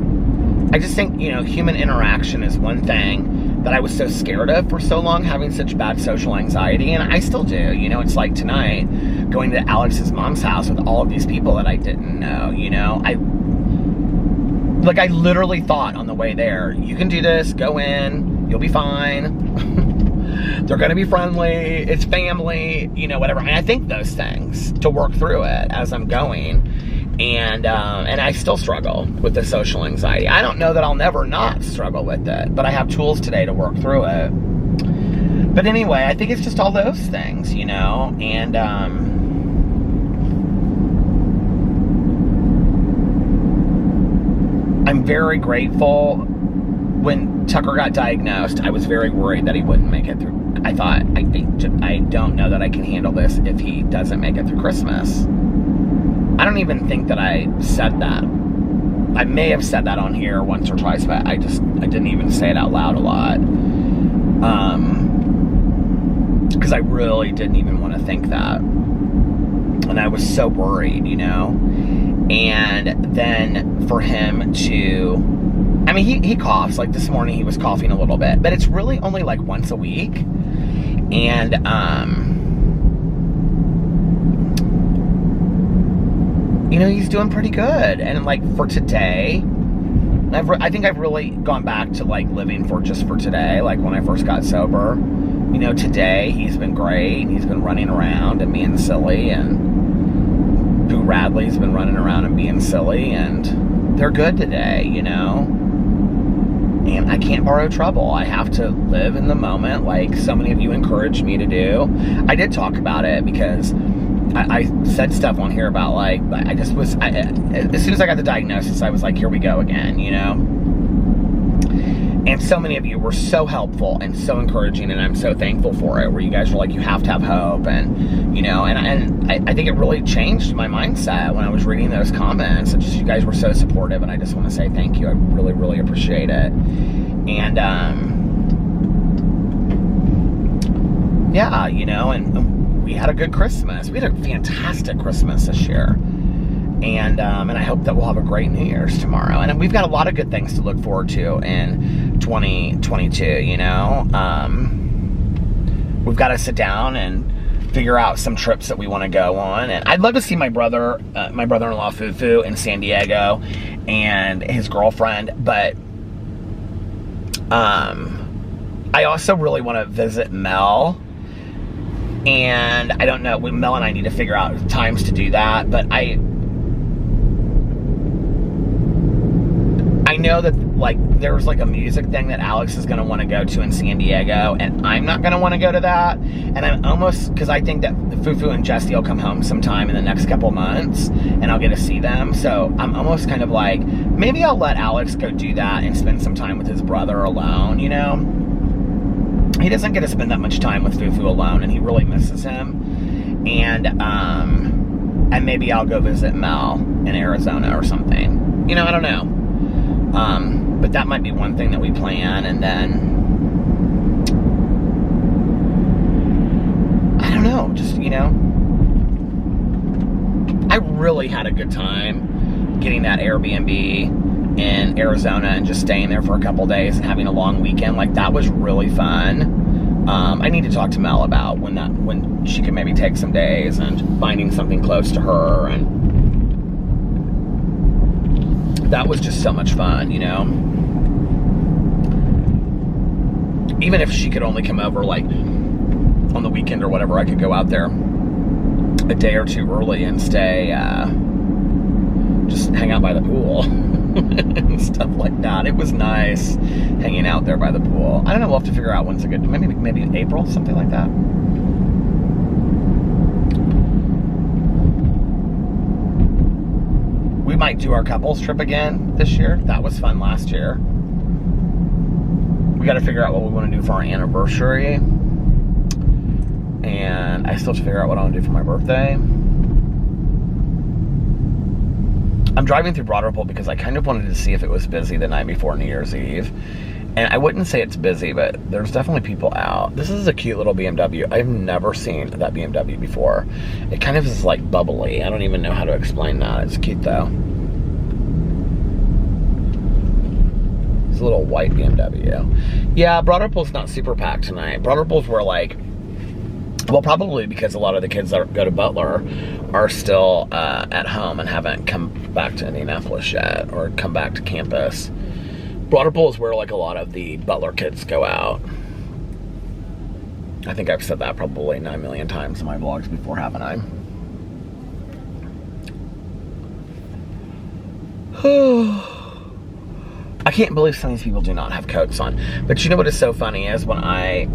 I just think, you know, human interaction is one thing that I was so scared of for so long, having such bad social anxiety, and I still do. You know, it's like tonight, going to Alex's mom's house with all of these people that I didn't know, you know. I literally thought on the way there, you can do this, go in, you'll be fine. They're gonna be friendly, it's family, you know, whatever. And I think those things to work through it as I'm going. And I still struggle with the social anxiety. I don't know that I'll never not struggle with it, but I have tools today to work through it. But anyway, I think it's just all those things, you know, and I'm very grateful. When Tucker got diagnosed, I was very worried that he wouldn't make it through. I thought, I don't know that I can handle this if he doesn't make it through Christmas. I don't even think that I said that. I may have said that on here once or twice, but I didn't even say it out loud a lot. Because I really didn't even want to think that. And I was so worried, you know? And then for him to, I mean, he coughs. Like this morning he was coughing a little bit, but it's really only like once a week. And, you know, he's doing pretty good. And like for today, I think I've really gone back to like living for just for today. Like when I first got sober, you know, today he's been great. He's been running around and being silly, and Boo Radley's been running around and being silly, and they're good today, you know. And I can't borrow trouble. I have to live in the moment like so many of you encouraged me to do. I did talk about it because I said stuff on here about like, as soon as I got the diagnosis, I was like, here we go again, you know? And so many of you were so helpful and so encouraging, and I'm so thankful for it, where you guys were like, you have to have hope, and, you know, and I think it really changed my mindset when I was reading those comments, and just, you guys were so supportive, and I just want to say thank you. I really, really appreciate it. And, yeah, you know, and we had a good Christmas. We had a fantastic Christmas this year. And I hope that we'll have a great New Year's tomorrow. And we've got a lot of good things to look forward to in 2022, you know. We've got to sit down and figure out some trips that we want to go on. And I'd love to see my brother-in-law Fufu in San Diego and his girlfriend. But I also really want to visit Mel. And I don't know, Mel and I need to figure out times to do that. But I know that, like, there's like a music thing that Alex is going to want to go to in San Diego, and I'm not going to want to go to that. And I'm almost, because I think that Fufu and Jesse will come home sometime in the next couple months, and I'll get to see them. So I'm almost kind of like, maybe I'll let Alex go do that and spend some time with his brother alone, you know? He doesn't get to spend that much time with Fufu alone, and he really misses him. And maybe I'll go visit Mel in Arizona or something. You know, I don't know. But that might be one thing that we plan. And then, I don't know, just, you know, I really had a good time getting that Airbnb in Arizona and just staying there for a couple days and having a long weekend. Like, that was really fun. I need to talk to Mel about when she can maybe take some days and finding something close to her, and that was just so much fun, you know? Even if she could only come over, like, on the weekend or whatever, I could go out there a day or two early and stay, just hang out by the pool and stuff like that. It was nice hanging out there by the pool. I don't know, we'll have to figure out when's a good, maybe April, something like that. We might do our couples trip again this year. That was fun last year. We got to figure out what we want to do for our anniversary. And I still have to figure out what I want to do for my birthday. I'm driving through Broad Ripple because I kind of wanted to see if it was busy the night before New Year's Eve. And I wouldn't say it's busy, but there's definitely people out. This is a cute little BMW. I've never seen that BMW before. It kind of is like bubbly. I don't even know how to explain that. It's cute though. It's a little white BMW. Yeah, Broad Ripple's not super packed tonight. Broad Ripple's where, like, well, probably because a lot of the kids that go to Butler are still at home and haven't come back to Indianapolis yet, or come back to campus. Broad Ripple is where, like, a lot of the Butler kids go out. I think I've said that probably 9 million times in my vlogs before, haven't I? I can't believe some of these people do not have coats on. But you know what is so funny is when I,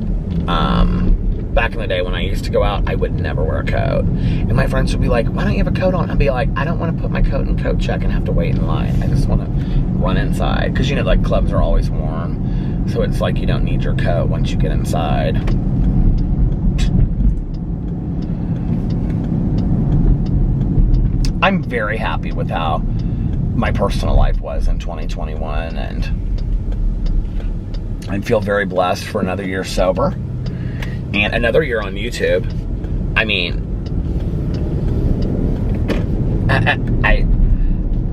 back in the day when I used to go out, I would never wear a coat. And my friends would be like, why don't you have a coat on? I'd be like, I don't want to put my coat in coat check and have to wait in line. I just want to run inside. Because, you know, like, clubs are always warm. So it's like you don't need your coat once you get inside. I'm very happy with how my personal life was in 2021, and I feel very blessed for another year sober and another year on YouTube. I mean,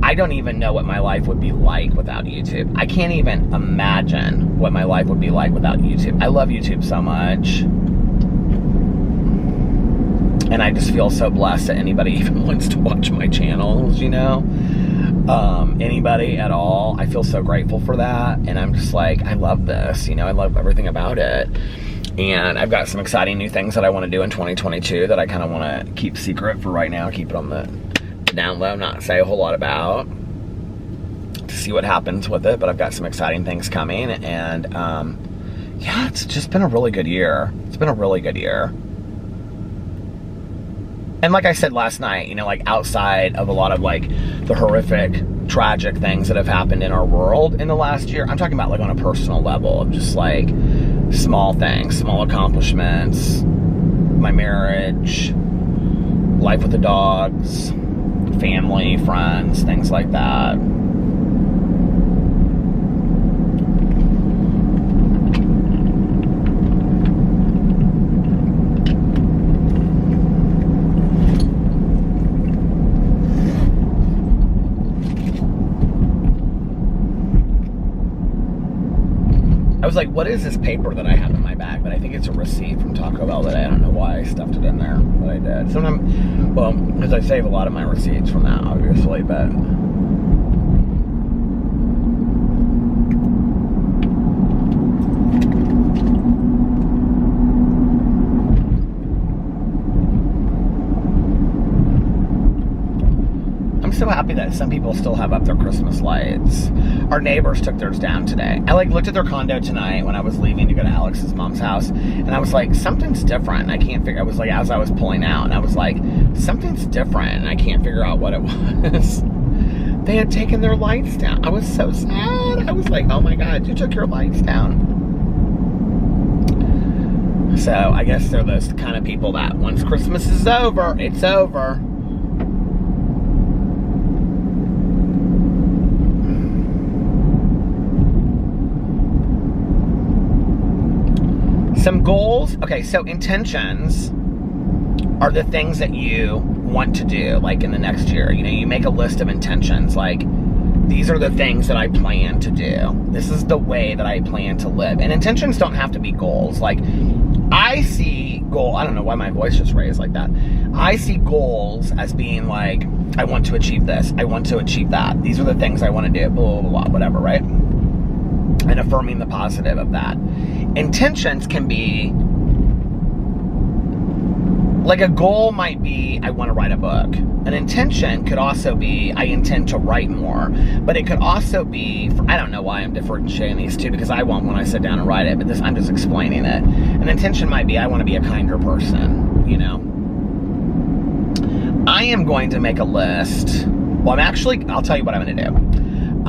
I don't even know what my life would be like without YouTube. I can't even imagine what my life would be like without YouTube. I love YouTube so much. And I just feel so blessed that anybody even wants to watch my channels, you know? Anybody at all. I feel so grateful for that. And I'm just like, I love this, you know? I love everything about it. And I've got some exciting new things that I want to do in 2022 that I kind of want to keep secret for right now. Keep it on the down low, not say a whole lot about, to see what happens with it. But I've got some exciting things coming. And yeah, it's just been a really good year. It's been a really good year. And like I said last night, you know, like outside of a lot of like the horrific, tragic things that have happened in our world in the last year, I'm talking about like on a personal level of just like small things, small accomplishments, my marriage, life with the dogs, family, friends, things like that. I was like, what is this paper that I have in my bag? But I think it's a receipt from Taco Bell today. I don't know why I stuffed it in there, but I did. Sometimes, well, because I save a lot of my receipts from that, obviously, but... I'm so happy that some people still have up their Christmas lights. Our neighbors took theirs down today. I like looked at their condo tonight when I was leaving to go to Alex's mom's house, and I was like, something's different. And I can't figure. I was like, as I was pulling out, and I was like, something's different, and I can't figure out what it was. They had taken their lights down. I was so sad. I was like, oh my God, you took your lights down. So I guess they're those kind of people that once Christmas is over, it's over. Some goals. Okay, so intentions are the things that you want to do, like in the next year. You know, you make a list of intentions, like, these are the things that I plan to do. This is the way that I plan to live. And intentions don't have to be goals. Like, I see I don't know why my voice just raised like that. I see goals as being like, I want to achieve this. I want to achieve that. These are the things I want to do, blah, blah, blah, whatever, right? And affirming the positive of that. Intentions can be, like a goal might be, I want to write a book. An intention could also be, I intend to write more. But it could also be, I don't know why I'm differentiating these two, because I won't when I sit down and write it, but I'm just explaining it. An intention might be, I want to be a kinder person, you know. I am going to make a list. Well, I'll tell you what I'm going to do.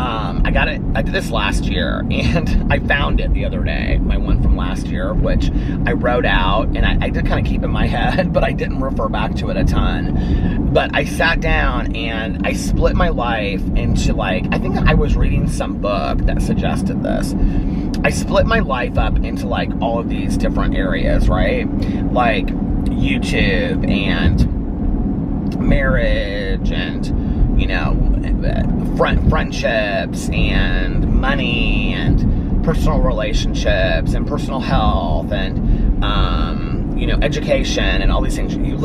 I did this last year, and I found it the other day, my one from last year, which I wrote out, and I did kind of keep in my head, but I didn't refer back to it a ton. But I sat down, and I split my life into, like, I think I was reading some book that suggested this. I split my life up into, like, all of these different areas, right? Like, YouTube, and marriage, and, you know, friendships, and money, and personal relationships, and personal health, and you know, education, and all these things. You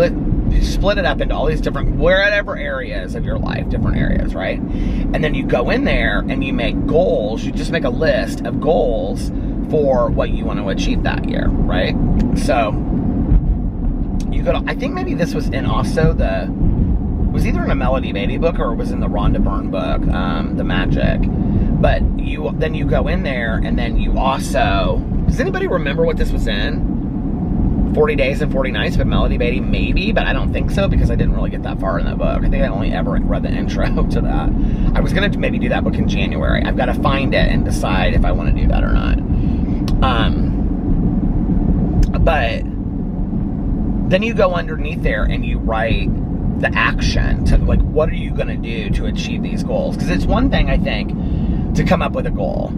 split it up into all these different, wherever areas of your life, different areas, right? And then you go in there and you make goals. You just make a list of goals for what you want to achieve that year, right? So you go to, I think maybe this was in also it was either in a Melody Beatty book or it was in the Rhonda Byrne book, The Magic. But then you go in there, and then you also, does anybody remember what this was in? 40 Days and 40 Nights by Melody Beatty, maybe, but I don't think so, because I didn't really get that far in that book. I think I only ever read the intro to that. I was going to maybe do that book in January. I've got to find it and decide if I want to do that or not. But then you go underneath there and you write the action to, like, what are you going to do to achieve these goals? Because it's one thing, I think, to come up with a goal.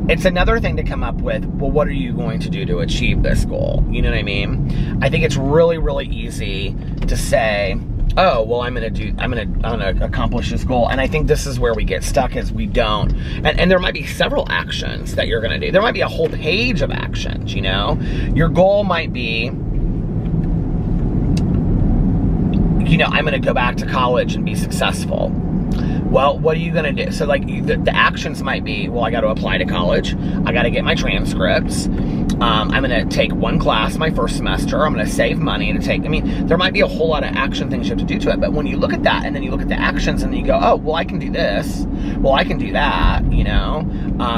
It's another thing to come up with, well, what are you going to do to achieve this goal? You know what I mean? I think it's really, really easy to say, oh, well, I'm gonna accomplish this goal. And I think this is where we get stuck, is we don't. And there might be several actions that you're gonna do. There might be a whole page of actions, you know? Your goal might be, you know, I'm gonna go back to college and be successful. Well, what are you gonna do? So, like, the actions might be, well, I gotta apply to college. I gotta get my transcripts. I'm gonna take one class my first semester. I'm gonna save money to take, I mean, there might be a whole lot of action things you have to do to it. But when you look at that, and then you look at the actions, and then you go, oh, well, I can do this. Well, I can do that, you know?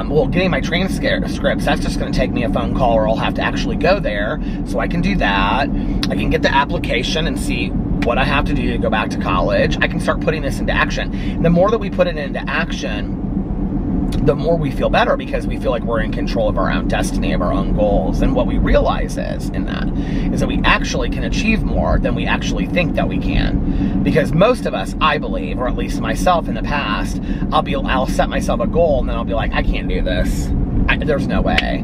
Well, getting my transcripts, that's just gonna take me a phone call, or I'll have to actually go there. So I can do that. I can get the application and see what I have to do to go back to college. I can start putting this into action. And the more that we put it into action, the more we feel better, because we feel like we're in control of our own destiny, of our own goals. And what we realize is that we actually can achieve more than we actually think that we can. Because most of us, I believe, or at least myself in the past, I'll set myself a goal, and then I'll be like, I can't do this. There's no way.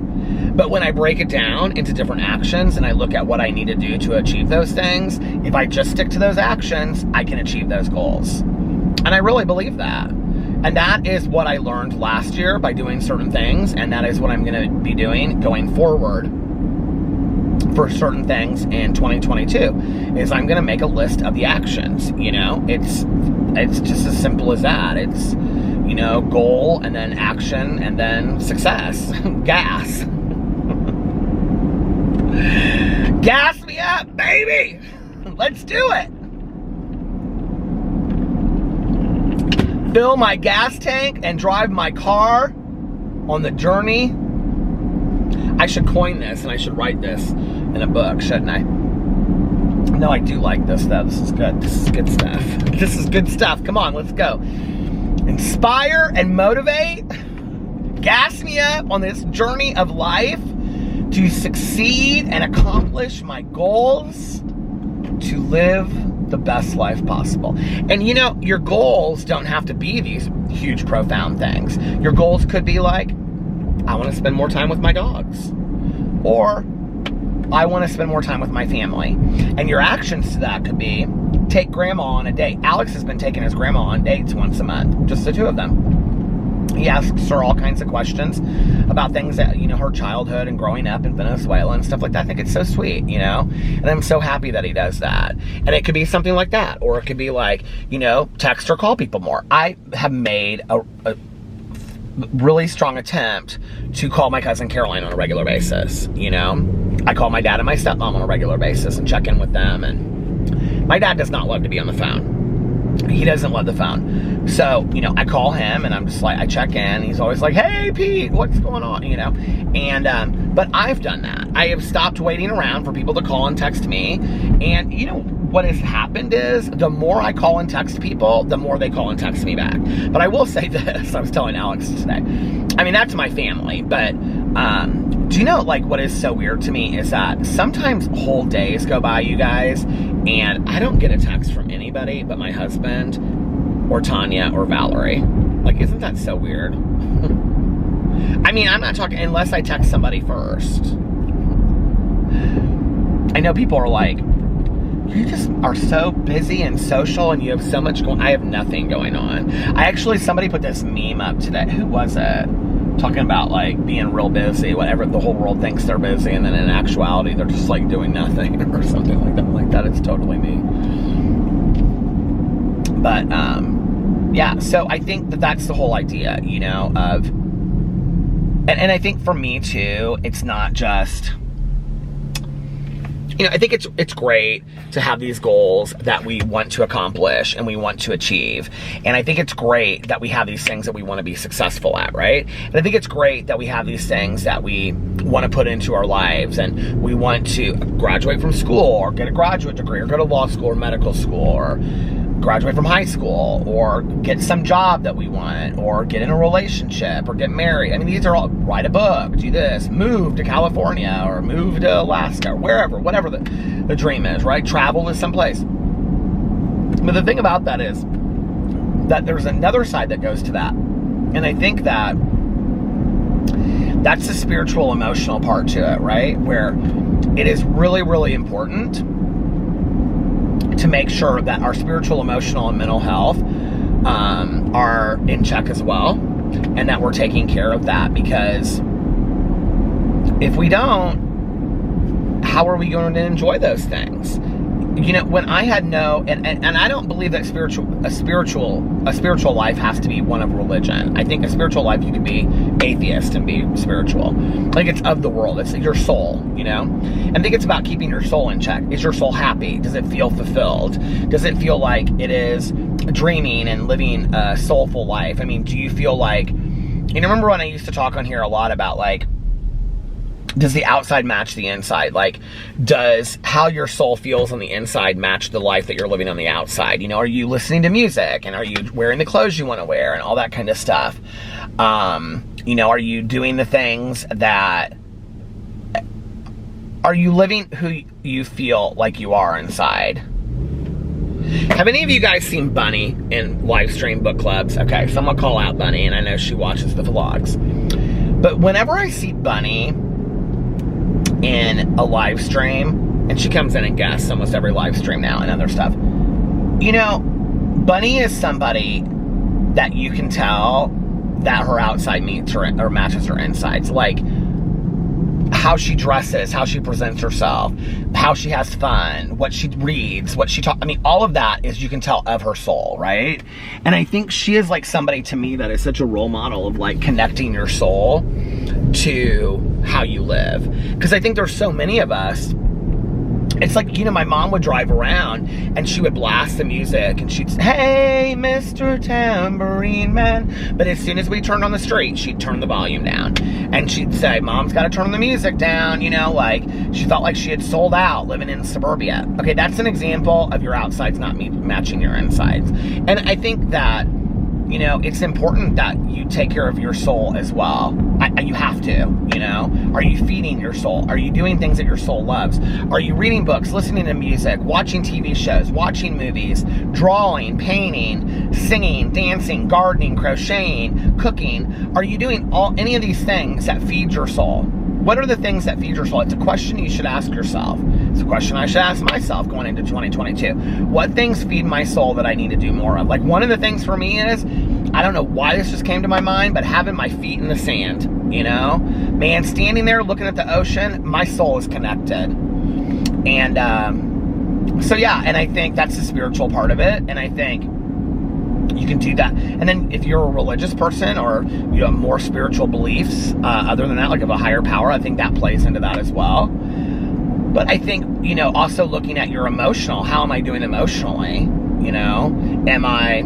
But when I break it down into different actions, and I look at what I need to do to achieve those things, if I just stick to those actions, I can achieve those goals. And I really believe that. And that is what I learned last year by doing certain things, and that is what I'm going to be doing going forward for certain things in 2022, is I'm going to make a list of the actions. You know, it's just as simple as that. It's, you know, goal, and then action, and then success. Gas. Gas me up, baby! Let's do it! Fill my gas tank and drive my car on the journey. I should coin this, and I should write this in a book, shouldn't I? No, I do like this, though. This is good. This is good stuff. This is good stuff. Come on, let's go. Inspire and motivate. Gas me up on this journey of life to succeed and accomplish my goals, to live the best life possible. And you know, your goals don't have to be these huge, profound things. Your goals could be like, I want to spend more time with my dogs, or I want to spend more time with my family. And your actions to that could be, take grandma on a date. Alex has been taking his grandma on dates once a month, just the two of them. He asks her all kinds of questions about things that, you know, her childhood and growing up in Venezuela and stuff like that. I think it's so sweet, you know? And I'm so happy that he does that. And it could be something like that. Or it could be like, you know, text or call people more. I have made a really strong attempt to call my cousin Caroline on a regular basis, you know? I call my dad and my stepmom on a regular basis and check in with them. And my dad does not love to be on the phone. He doesn't love the phone. So, you know, I call him, and I'm just like, I check in. He's always like, hey, Pete, what's going on? You know? And, but I've done that. I have stopped waiting around for people to call and text me. And, you know, what has happened is, the more I call and text people, the more they call and text me back. But I will say this, I was telling Alex today. I mean, that's my family, but, do you know, like, what is so weird to me is that sometimes whole days go by, you guys, and I don't get a text from anybody but my husband or Tanya or Valerie. Like, isn't that so weird? I mean, I'm not talking unless I text somebody first. I know people are like, you just are so busy and social, and you have so much going. I have nothing going on. Somebody put this meme up today. Who was it? Talking about, like, being real busy, whatever. The whole world thinks they're busy, and then in actuality, they're just, like, doing nothing or something like that. Like that, it's totally me. But, yeah, so I think that that's the whole idea, you know, of, and I think for me, too, it's not just, you know, I think it's great to have these goals that we want to accomplish and we want to achieve. And I think it's great that we have these things that we want to be successful at, right? And I think it's great that we have these things that we want to put into our lives, and we want to graduate from school, or get a graduate degree, or go to law school or medical school, or graduate from high school, or get some job that we want, or get in a relationship, or get married. I mean, these are all, write a book, do this, move to California, or move to Alaska, or wherever, whatever the dream is, right? Travel to someplace. But the thing about that is that there's another side that goes to that. And I think that that's the spiritual, emotional part to it, right? Where it is really, really important to make sure that our spiritual, emotional, and mental health are in check as well, and that we're taking care of that, because if we don't, how are we going to enjoy those things? You know, when I had and I don't believe that a spiritual life has to be one of religion. I think a spiritual life, you can be atheist and be spiritual. Like, it's of the world. It's your soul, you know? And I think it's about keeping your soul in check. Is your soul happy? Does it feel fulfilled? Does it feel like it is dreaming and living a soulful life? I mean, do you feel like, you know, remember when I used to talk on here a lot about, like, does the outside match the inside? Like, does how your soul feels on the inside match the life that you're living on the outside? You know, are you listening to music, and are you wearing the clothes you want to wear, and all that kind of stuff? You know, are you doing the things that, are you living who you feel like you are inside? Have any of you guys seen Bunny in live stream book clubs? Okay, someone call out Bunny, and I know she watches the vlogs. But whenever I see Bunny in a live stream, and she comes in and guests almost every live stream now and other stuff, you know, Bunny is somebody that you can tell that her outside meets her, or matches her insides. Like, how she dresses, how she presents herself, how she has fun, what she reads, what she talks. I mean, all of that is, you can tell, of her soul, right? And I think she is like somebody to me that is such a role model of, like, connecting your soul to how you live. Because I think there's so many of us. It's like, you know, my mom would drive around and she would blast the music and she'd say, "Hey, Mr. Tambourine Man." But as soon as we turned on the street, she'd turn the volume down. And she'd say, "Mom's got to turn the music down," you know, like, she felt like she had sold out living in suburbia. Okay, that's an example of your outsides not matching your insides. And I think that, you know, it's important that you take care of your soul as well. You have to, you know. Are you feeding your soul? Are you doing things that your soul loves? Are you reading books, listening to music, watching TV shows, watching movies, drawing, painting, singing, dancing, gardening, crocheting, cooking? Are you doing any of these things that feed your soul? What are the things that feed your soul? It's a question you should ask yourself. It's a question I should ask myself going into 2022. What things feed my soul that I need to do more of? Like, one of the things for me is, I don't know why this just came to my mind, but having my feet in the sand, you know? Man, standing there looking at the ocean, my soul is connected. And so yeah, and I think that's the spiritual part of it, and I think you can do that. And then if you're a religious person, or you have more spiritual beliefs other than that, like of a higher power, I think that plays into that as well. But I think, you know, also looking at your emotional, how am I doing emotionally? You know, am I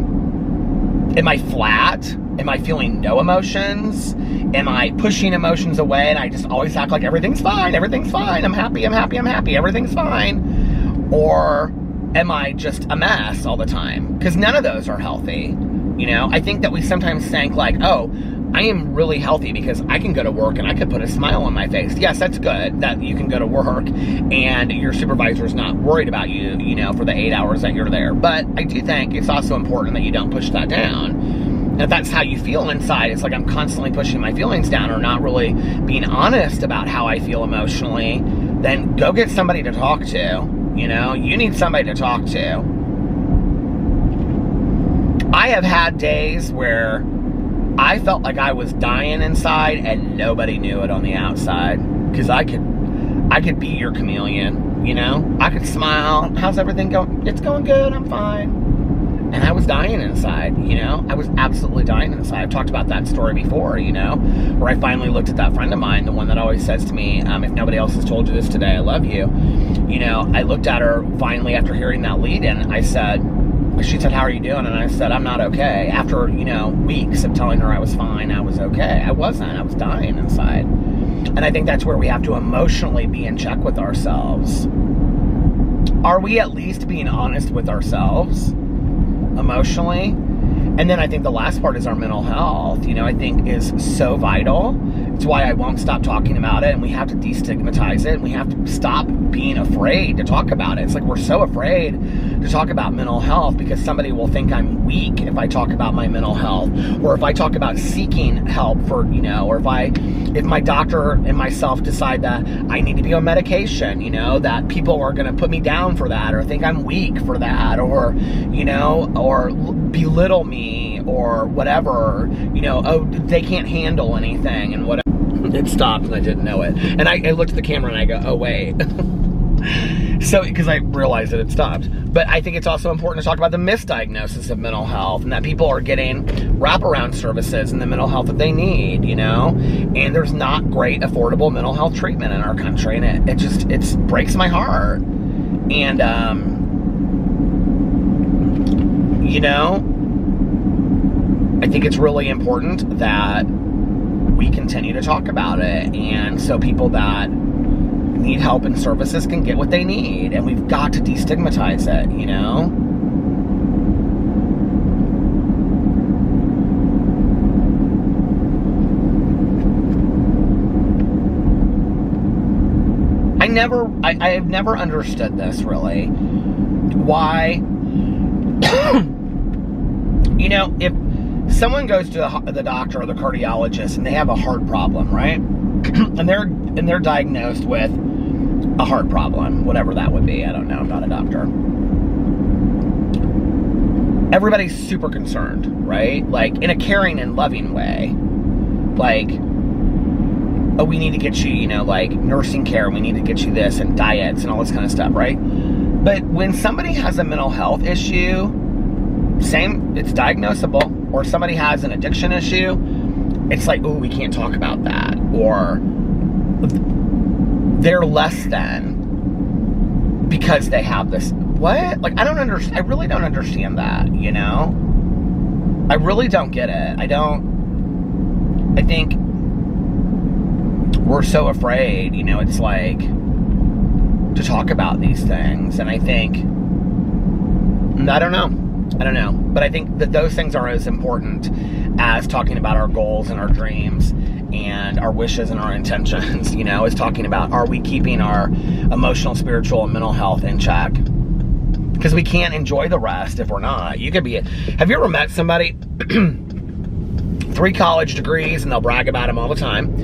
flat? Am I feeling no emotions? Am I pushing emotions away and I just always act like everything's fine, everything's fine, I'm happy, I'm happy, I'm happy, everything's fine? Or am I just a mess all the time? Because none of those are healthy. You know, I think that we sometimes think like, oh, I am really healthy because I can go to work and I could put a smile on my face. Yes, that's good that you can go to work and your supervisor is not worried about you, you know, for the 8 hours that you're there. But I do think it's also important that you don't push that down. And if that's how you feel inside, it's like I'm constantly pushing my feelings down or not really being honest about how I feel emotionally, then go get somebody to talk to. You know, you need somebody to talk to. I have had days where I felt like I was dying inside and nobody knew it on the outside. Because I could be your chameleon, you know? I could smile. How's everything going? It's going good, I'm fine. And I was dying inside, you know? I was absolutely dying inside. I've talked about that story before, you know? Where I finally looked at that friend of mine, the one that always says to me, if nobody else has told you this today, I love you. You know, I looked at her finally after hearing that lead and she said, "How are you doing?" And I said, "I'm not okay." After, you know, weeks of telling her I was fine, I was okay. I wasn't. I was dying inside. And I think that's where we have to emotionally be in check with ourselves. Are we at least being honest with ourselves emotionally? And then I think the last part is our mental health, you know, I think is so vital. It's why I won't stop talking about it, and we have to destigmatize it, and we have to stop being afraid to talk about it. It's like we're so afraid to talk about mental health because somebody will think I'm weak if I talk about my mental health, or if I talk about seeking help for, you know, or if my doctor and myself decide that I need to be on medication, you know, that people are going to put me down for that, or think I'm weak for that, or, you know, or belittle me or whatever, you know, oh, they can't handle anything and whatever. It stopped and I didn't know it. And I looked at the camera and I go, oh, wait. So, because I realized that it stopped. But I think it's also important to talk about the misdiagnosis of mental health, and that people are getting wraparound services in the mental health that they need, you know? And there's not great affordable mental health treatment in our country, and it breaks my heart. And, you know, I think it's really important that we continue to talk about it, and so people that need help and services can get what they need, and we've got to destigmatize it, you know? I have never understood this, really. Why, you know, if someone goes to the doctor or the cardiologist and they have a heart problem, right? and they're diagnosed with a heart problem, whatever that would be. I don't know, I'm not a doctor. Everybody's super concerned, right? Like, in a caring and loving way. Like, oh, we need to get you, you know, like, nursing care, we need to get you this, and diets, and all this kind of stuff, right? But when somebody has a mental health issue, it's diagnosable, or somebody has an addiction issue, it's like, oh, we can't talk about that, or they're less than because they have this. What? Like, I really don't understand that, you know? I really don't get it. I think we're so afraid, you know, it's like, to talk about these things, and I think, I don't know, but I think that those things are as important as talking about our goals and our dreams and our wishes and our intentions, you know, is talking about, are we keeping our emotional, spiritual, and mental health in check? Because we can't enjoy the rest if we're not. You could be, have you ever met somebody, 3 college degrees, and they'll brag about them all the time,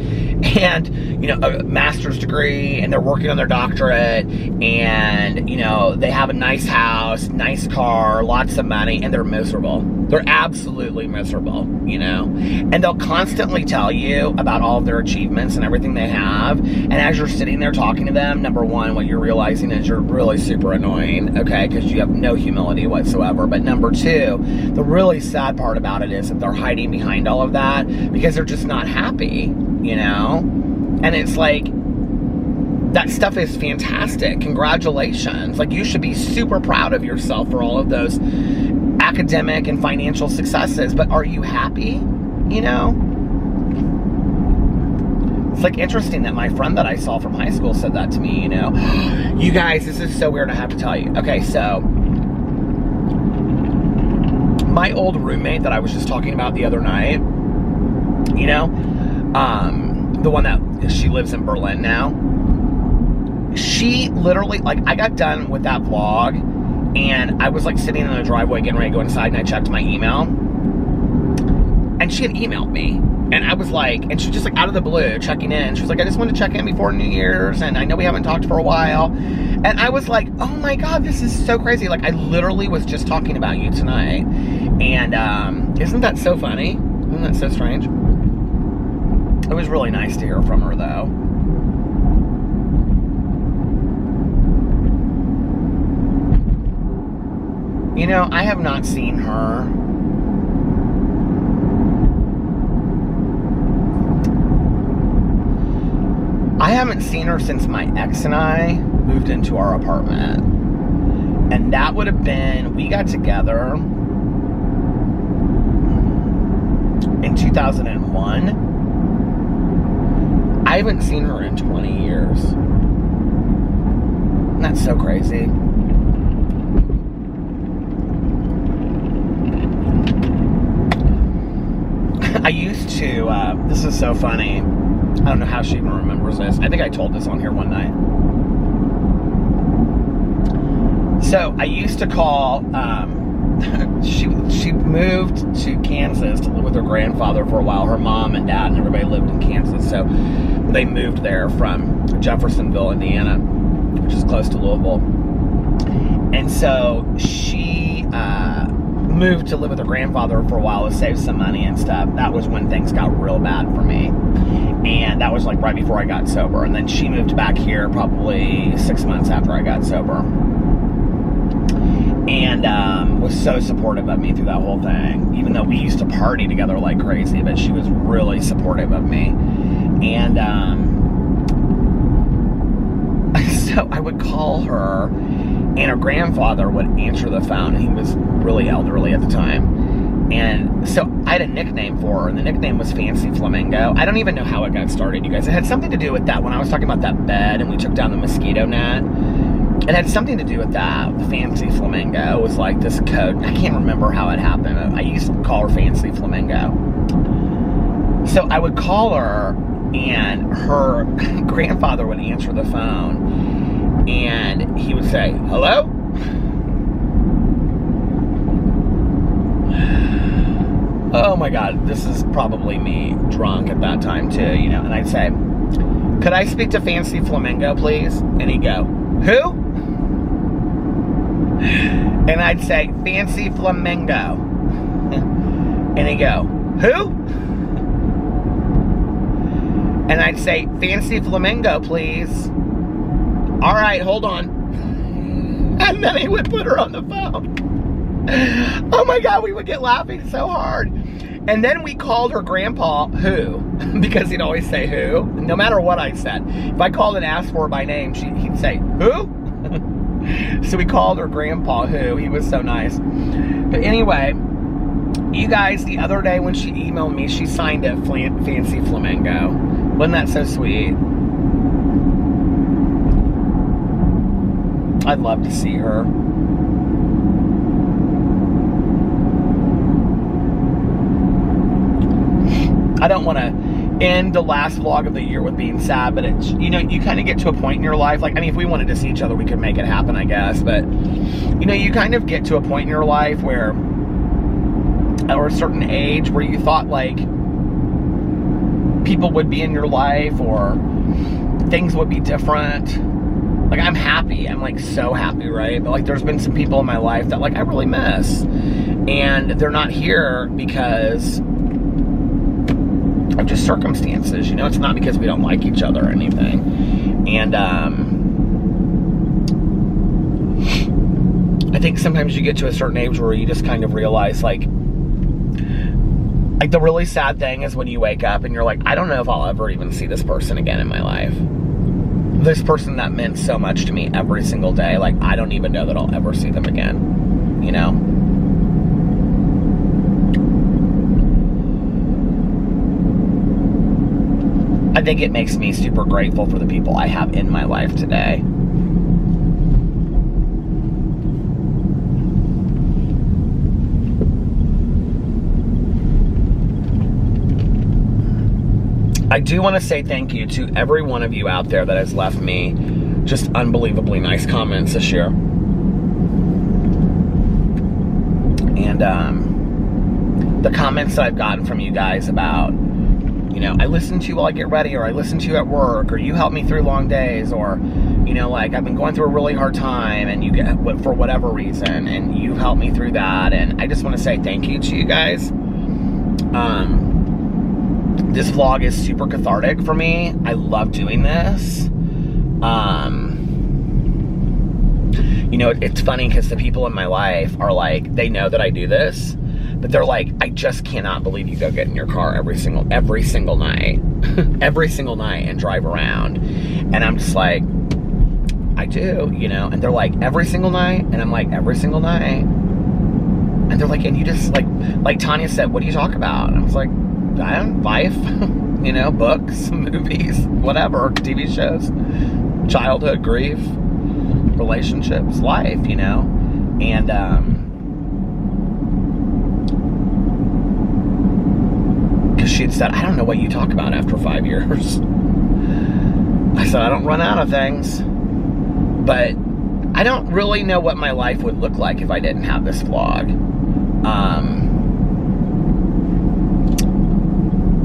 and, you know, a master's degree, and they're working on their doctorate, and, you know, they have a nice house, nice car, lots of money, and they're miserable. They're absolutely miserable, you know? And they'll constantly tell you about all of their achievements and everything they have, and as you're sitting there talking to them, number one, what you're realizing is you're really super annoying, okay, because you have no humility whatsoever. But number two, the really sad part about it is that they're hiding behind all of that because they're just not happy, you know? And it's like, that stuff is fantastic. Congratulations. Like, you should be super proud of yourself for all of those academic and financial successes, but are you happy? You know? It's like interesting that my friend that I saw from high school said that to me, you know? You guys, this is so weird, I have to tell you. Okay, so my old roommate that I was just talking about the other night, you know, the one that, she lives in Berlin now, she literally, like, I got done with that vlog, and I was, like, sitting in the driveway getting ready to go inside, and I checked my email, and she had emailed me, and I was like, and she was just, like, out of the blue, checking in. She was like, I just wanted to check in before New Year's, and I know we haven't talked for a while, and I was like, oh my God, this is so crazy. Like, I literally was just talking about you tonight, and, isn't that so funny? Isn't that so strange? It was really nice to hear from her, though. You know, I have not seen her. I haven't seen her since my ex and I moved into our apartment. And that would have been, we got together in 2001. I haven't seen her in 20 years. And that's so crazy. I used to, this is so funny. I don't know how she even remembers this. I think I told this on here one night. So I used to call, she moved to Kansas to live with her grandfather for a while. Her mom and dad and everybody lived in Kansas. So they moved there from Jeffersonville, Indiana, which is close to Louisville. And so she moved to live with her grandfather for a while to save some money and stuff. That was when things got real bad for me. And that was like right before I got sober. And then she moved back here probably 6 months after I got sober. And was so supportive of me through that whole thing. Even though we used to party together like crazy, but she was really supportive of me. And so I would call her, and her grandfather would answer the phone. And he was really elderly at the time. And so I had a nickname for her, and the nickname was Fancy Flamingo. I don't even know how it got started, you guys. It had something to do with that when I was talking about that bed and we took down the mosquito net. It had something to do with that. The Fancy Flamingo was like this code. I can't remember how it happened. I used to call her Fancy Flamingo. So I would call her, and her grandfather would answer the phone, and he would say, "Hello?" Oh my God, this is probably me drunk at that time too, you know. And I'd say, "Could I speak to Fancy Flamingo, please?" And he'd go, "Who?" And I'd say, "Fancy Flamingo." And he'd go, "Who?" And I'd say, "Fancy Flamingo, please." "All right, hold on." And then he would put her on the phone. Oh my God, we would get laughing so hard. And then we called her grandpa Who, because he'd always say Who, no matter what I said. If I called and asked for her by name, he'd say, "Who?" So we called her grandpa Who. He was so nice. But anyway, you guys, the other day when she emailed me, she signed it Fancy Flamingo. Wasn't that so sweet? I'd love to see her. I don't want to end the last vlog of the year with being sad, but it's, you know, you kind of get to a point in your life, like, I mean, if we wanted to see each other, we could make it happen, I guess, but, you know, you kind of get to a point in your life where, or a certain age where you thought, like, people would be in your life, or things would be different. Like, I'm happy, I'm, like, so happy, right? But, like, there's been some people in my life that, like, I really miss, and they're not here because of just circumstances, you know. It's not because we don't like each other or anything. And I think sometimes you get to a certain age where you just kind of realize, like the really sad thing is when you wake up and you're like, I don't know if I'll ever even see this person again in my life. This person that meant so much to me every single day, like, I don't even know that I'll ever see them again, you know. I think it makes me super grateful for the people I have in my life today. I do want to say thank you to every one of you out there that has left me just unbelievably nice comments this year. And the comments that I've gotten from you guys about, you know, I listen to you while I get ready, or I listen to you at work, or you help me through long days, or, you know, like, I've been going through a really hard time, and you get, for whatever reason, and you help me through that, and I just want to say thank you to you guys. This vlog is super cathartic for me. I love doing this. You know, it's funny because the people in my life are like, they know that I do this, but they're like, I just cannot believe you go get in your car every single night, every single night, and drive around. And I'm just like, I do, you know. And they're like, every single night? And I'm like, every single night. And they're like, and you just, like Tanya said, what do you talk about? And I was like, life, you know, books, movies, whatever, TV shows, childhood, grief, relationships, life, you know. And because she had said, I don't know what you talk about after 5 years. I said, I don't run out of things, but I don't really know what my life would look like if I didn't have this vlog.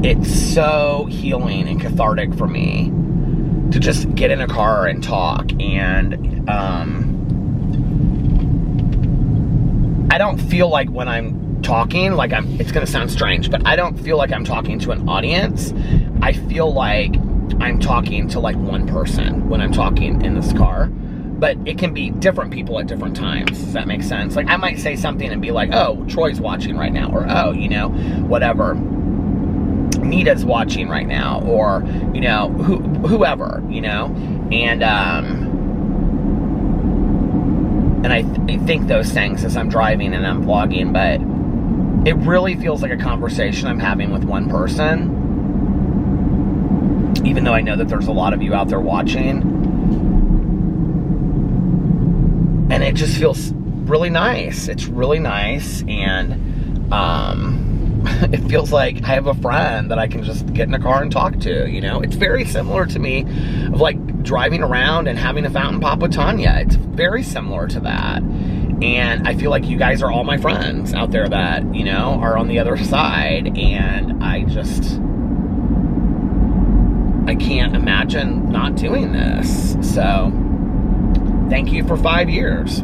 It's so healing and cathartic for me to just get in a car and talk. And I don't feel like when I'm talking, like it's gonna sound strange, but I don't feel like I'm talking to an audience. I feel like I'm talking to like one person when I'm talking in this car. But it can be different people at different times. Does that make sense? Like I might say something and be like, oh, Troy's watching right now, or oh, you know, whatever. Nita's watching right now, or, you know, whoever, you know, and I think those things as I'm driving and I'm vlogging, but it really feels like a conversation I'm having with one person, even though I know that there's a lot of you out there watching, and it just feels really nice. It's really nice, and it feels like I have a friend that I can just get in a car and talk to, you know? It's very similar to me of like driving around and having a fountain pop with Tanya. It's very similar to that. And I feel like you guys are all my friends out there that, you know, are on the other side. And I can't imagine not doing this. So thank you for 5 years.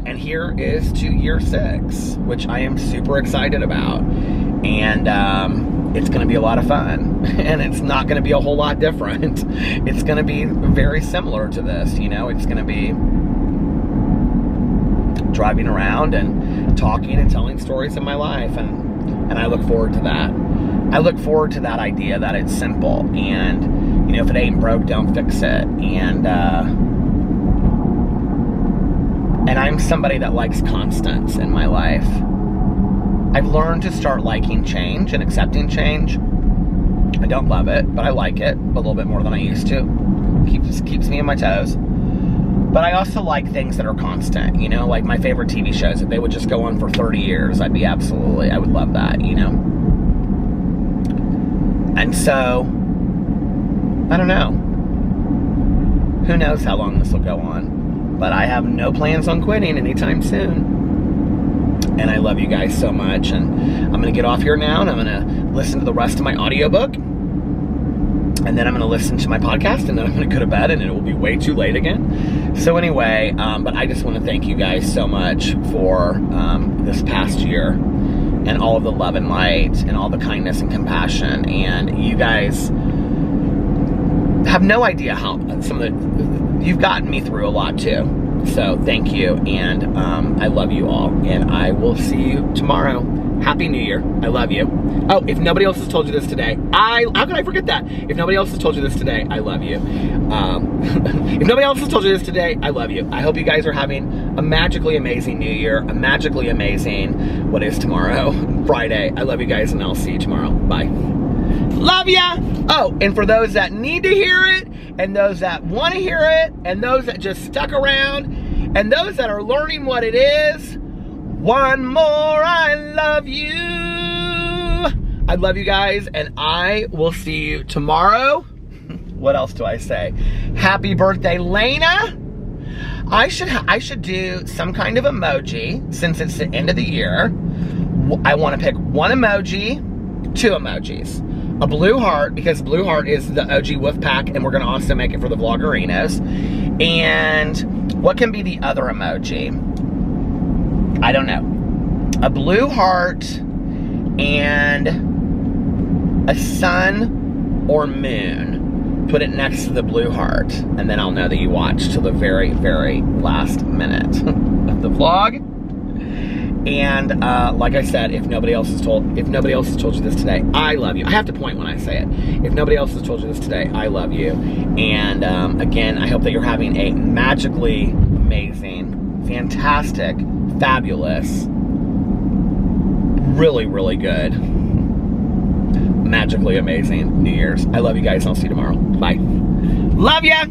And here is to year 6, which I am super excited about. And it's going to be a lot of fun. And it's not going to be a whole lot different. It's going to be very similar to this, you know. It's going to be driving around and talking and telling stories of my life. And I look forward to that. I look forward to that idea that it's simple. And, you know, if it ain't broke, don't fix it. And I'm somebody that likes constants in my life. I've learned to start liking change and accepting change. I don't love it, but I like it a little bit more than I used to. Keeps me on my toes. But I also like things that are constant, you know, like my favorite TV shows. If they would just go on for 30 years, I would love that, you know. And so, I don't know. Who knows how long this will go on. But I have no plans on quitting anytime soon. And I love you guys so much. And I'm going to get off here now, and I'm going to listen to the rest of my audiobook. And then I'm going to listen to my podcast, and then I'm going to go to bed, and it will be way too late again. So anyway, but I just want to thank you guys so much for this past year, and all of the love and light, and all the kindness and compassion. And you guys have no idea how you've gotten me through a lot too. So thank you, and I love you all, and I will see you tomorrow. Happy New Year. I love you. Oh, if nobody else has told you this today, how could I forget that? If nobody else has told you this today, I love you. If nobody else has told you this today, I love you. I hope you guys are having a magically amazing New Year, a magically amazing, what is tomorrow? Friday. I love you guys, and I'll see you tomorrow. Bye. Love ya! Oh, and for those that need to hear it, and those that want to hear it, and those that just stuck around, and those that are learning what it is, one more I love you. I love you guys, and I will see you tomorrow. What else do I say? Happy birthday, Lena. I should do some kind of emoji, since it's the end of the year. I want to pick one emoji, 2 emojis. A blue heart, because blue heart is the OG wolf pack, and we're going to also make it for the vloggerinos. And what can be the other emoji? I don't know. A blue heart and a sun or moon. Put it next to the blue heart, and then I'll know that you watched till the very, very last minute of the vlog. And like I said, if nobody else has told you this today, I love you. I have to point when I say it. If nobody else has told you this today, I love you. And again, I hope that you're having a magically amazing, fantastic, fabulous, really, really good, magically amazing New Year's. I love you guys. I'll see you tomorrow. Bye. Love ya!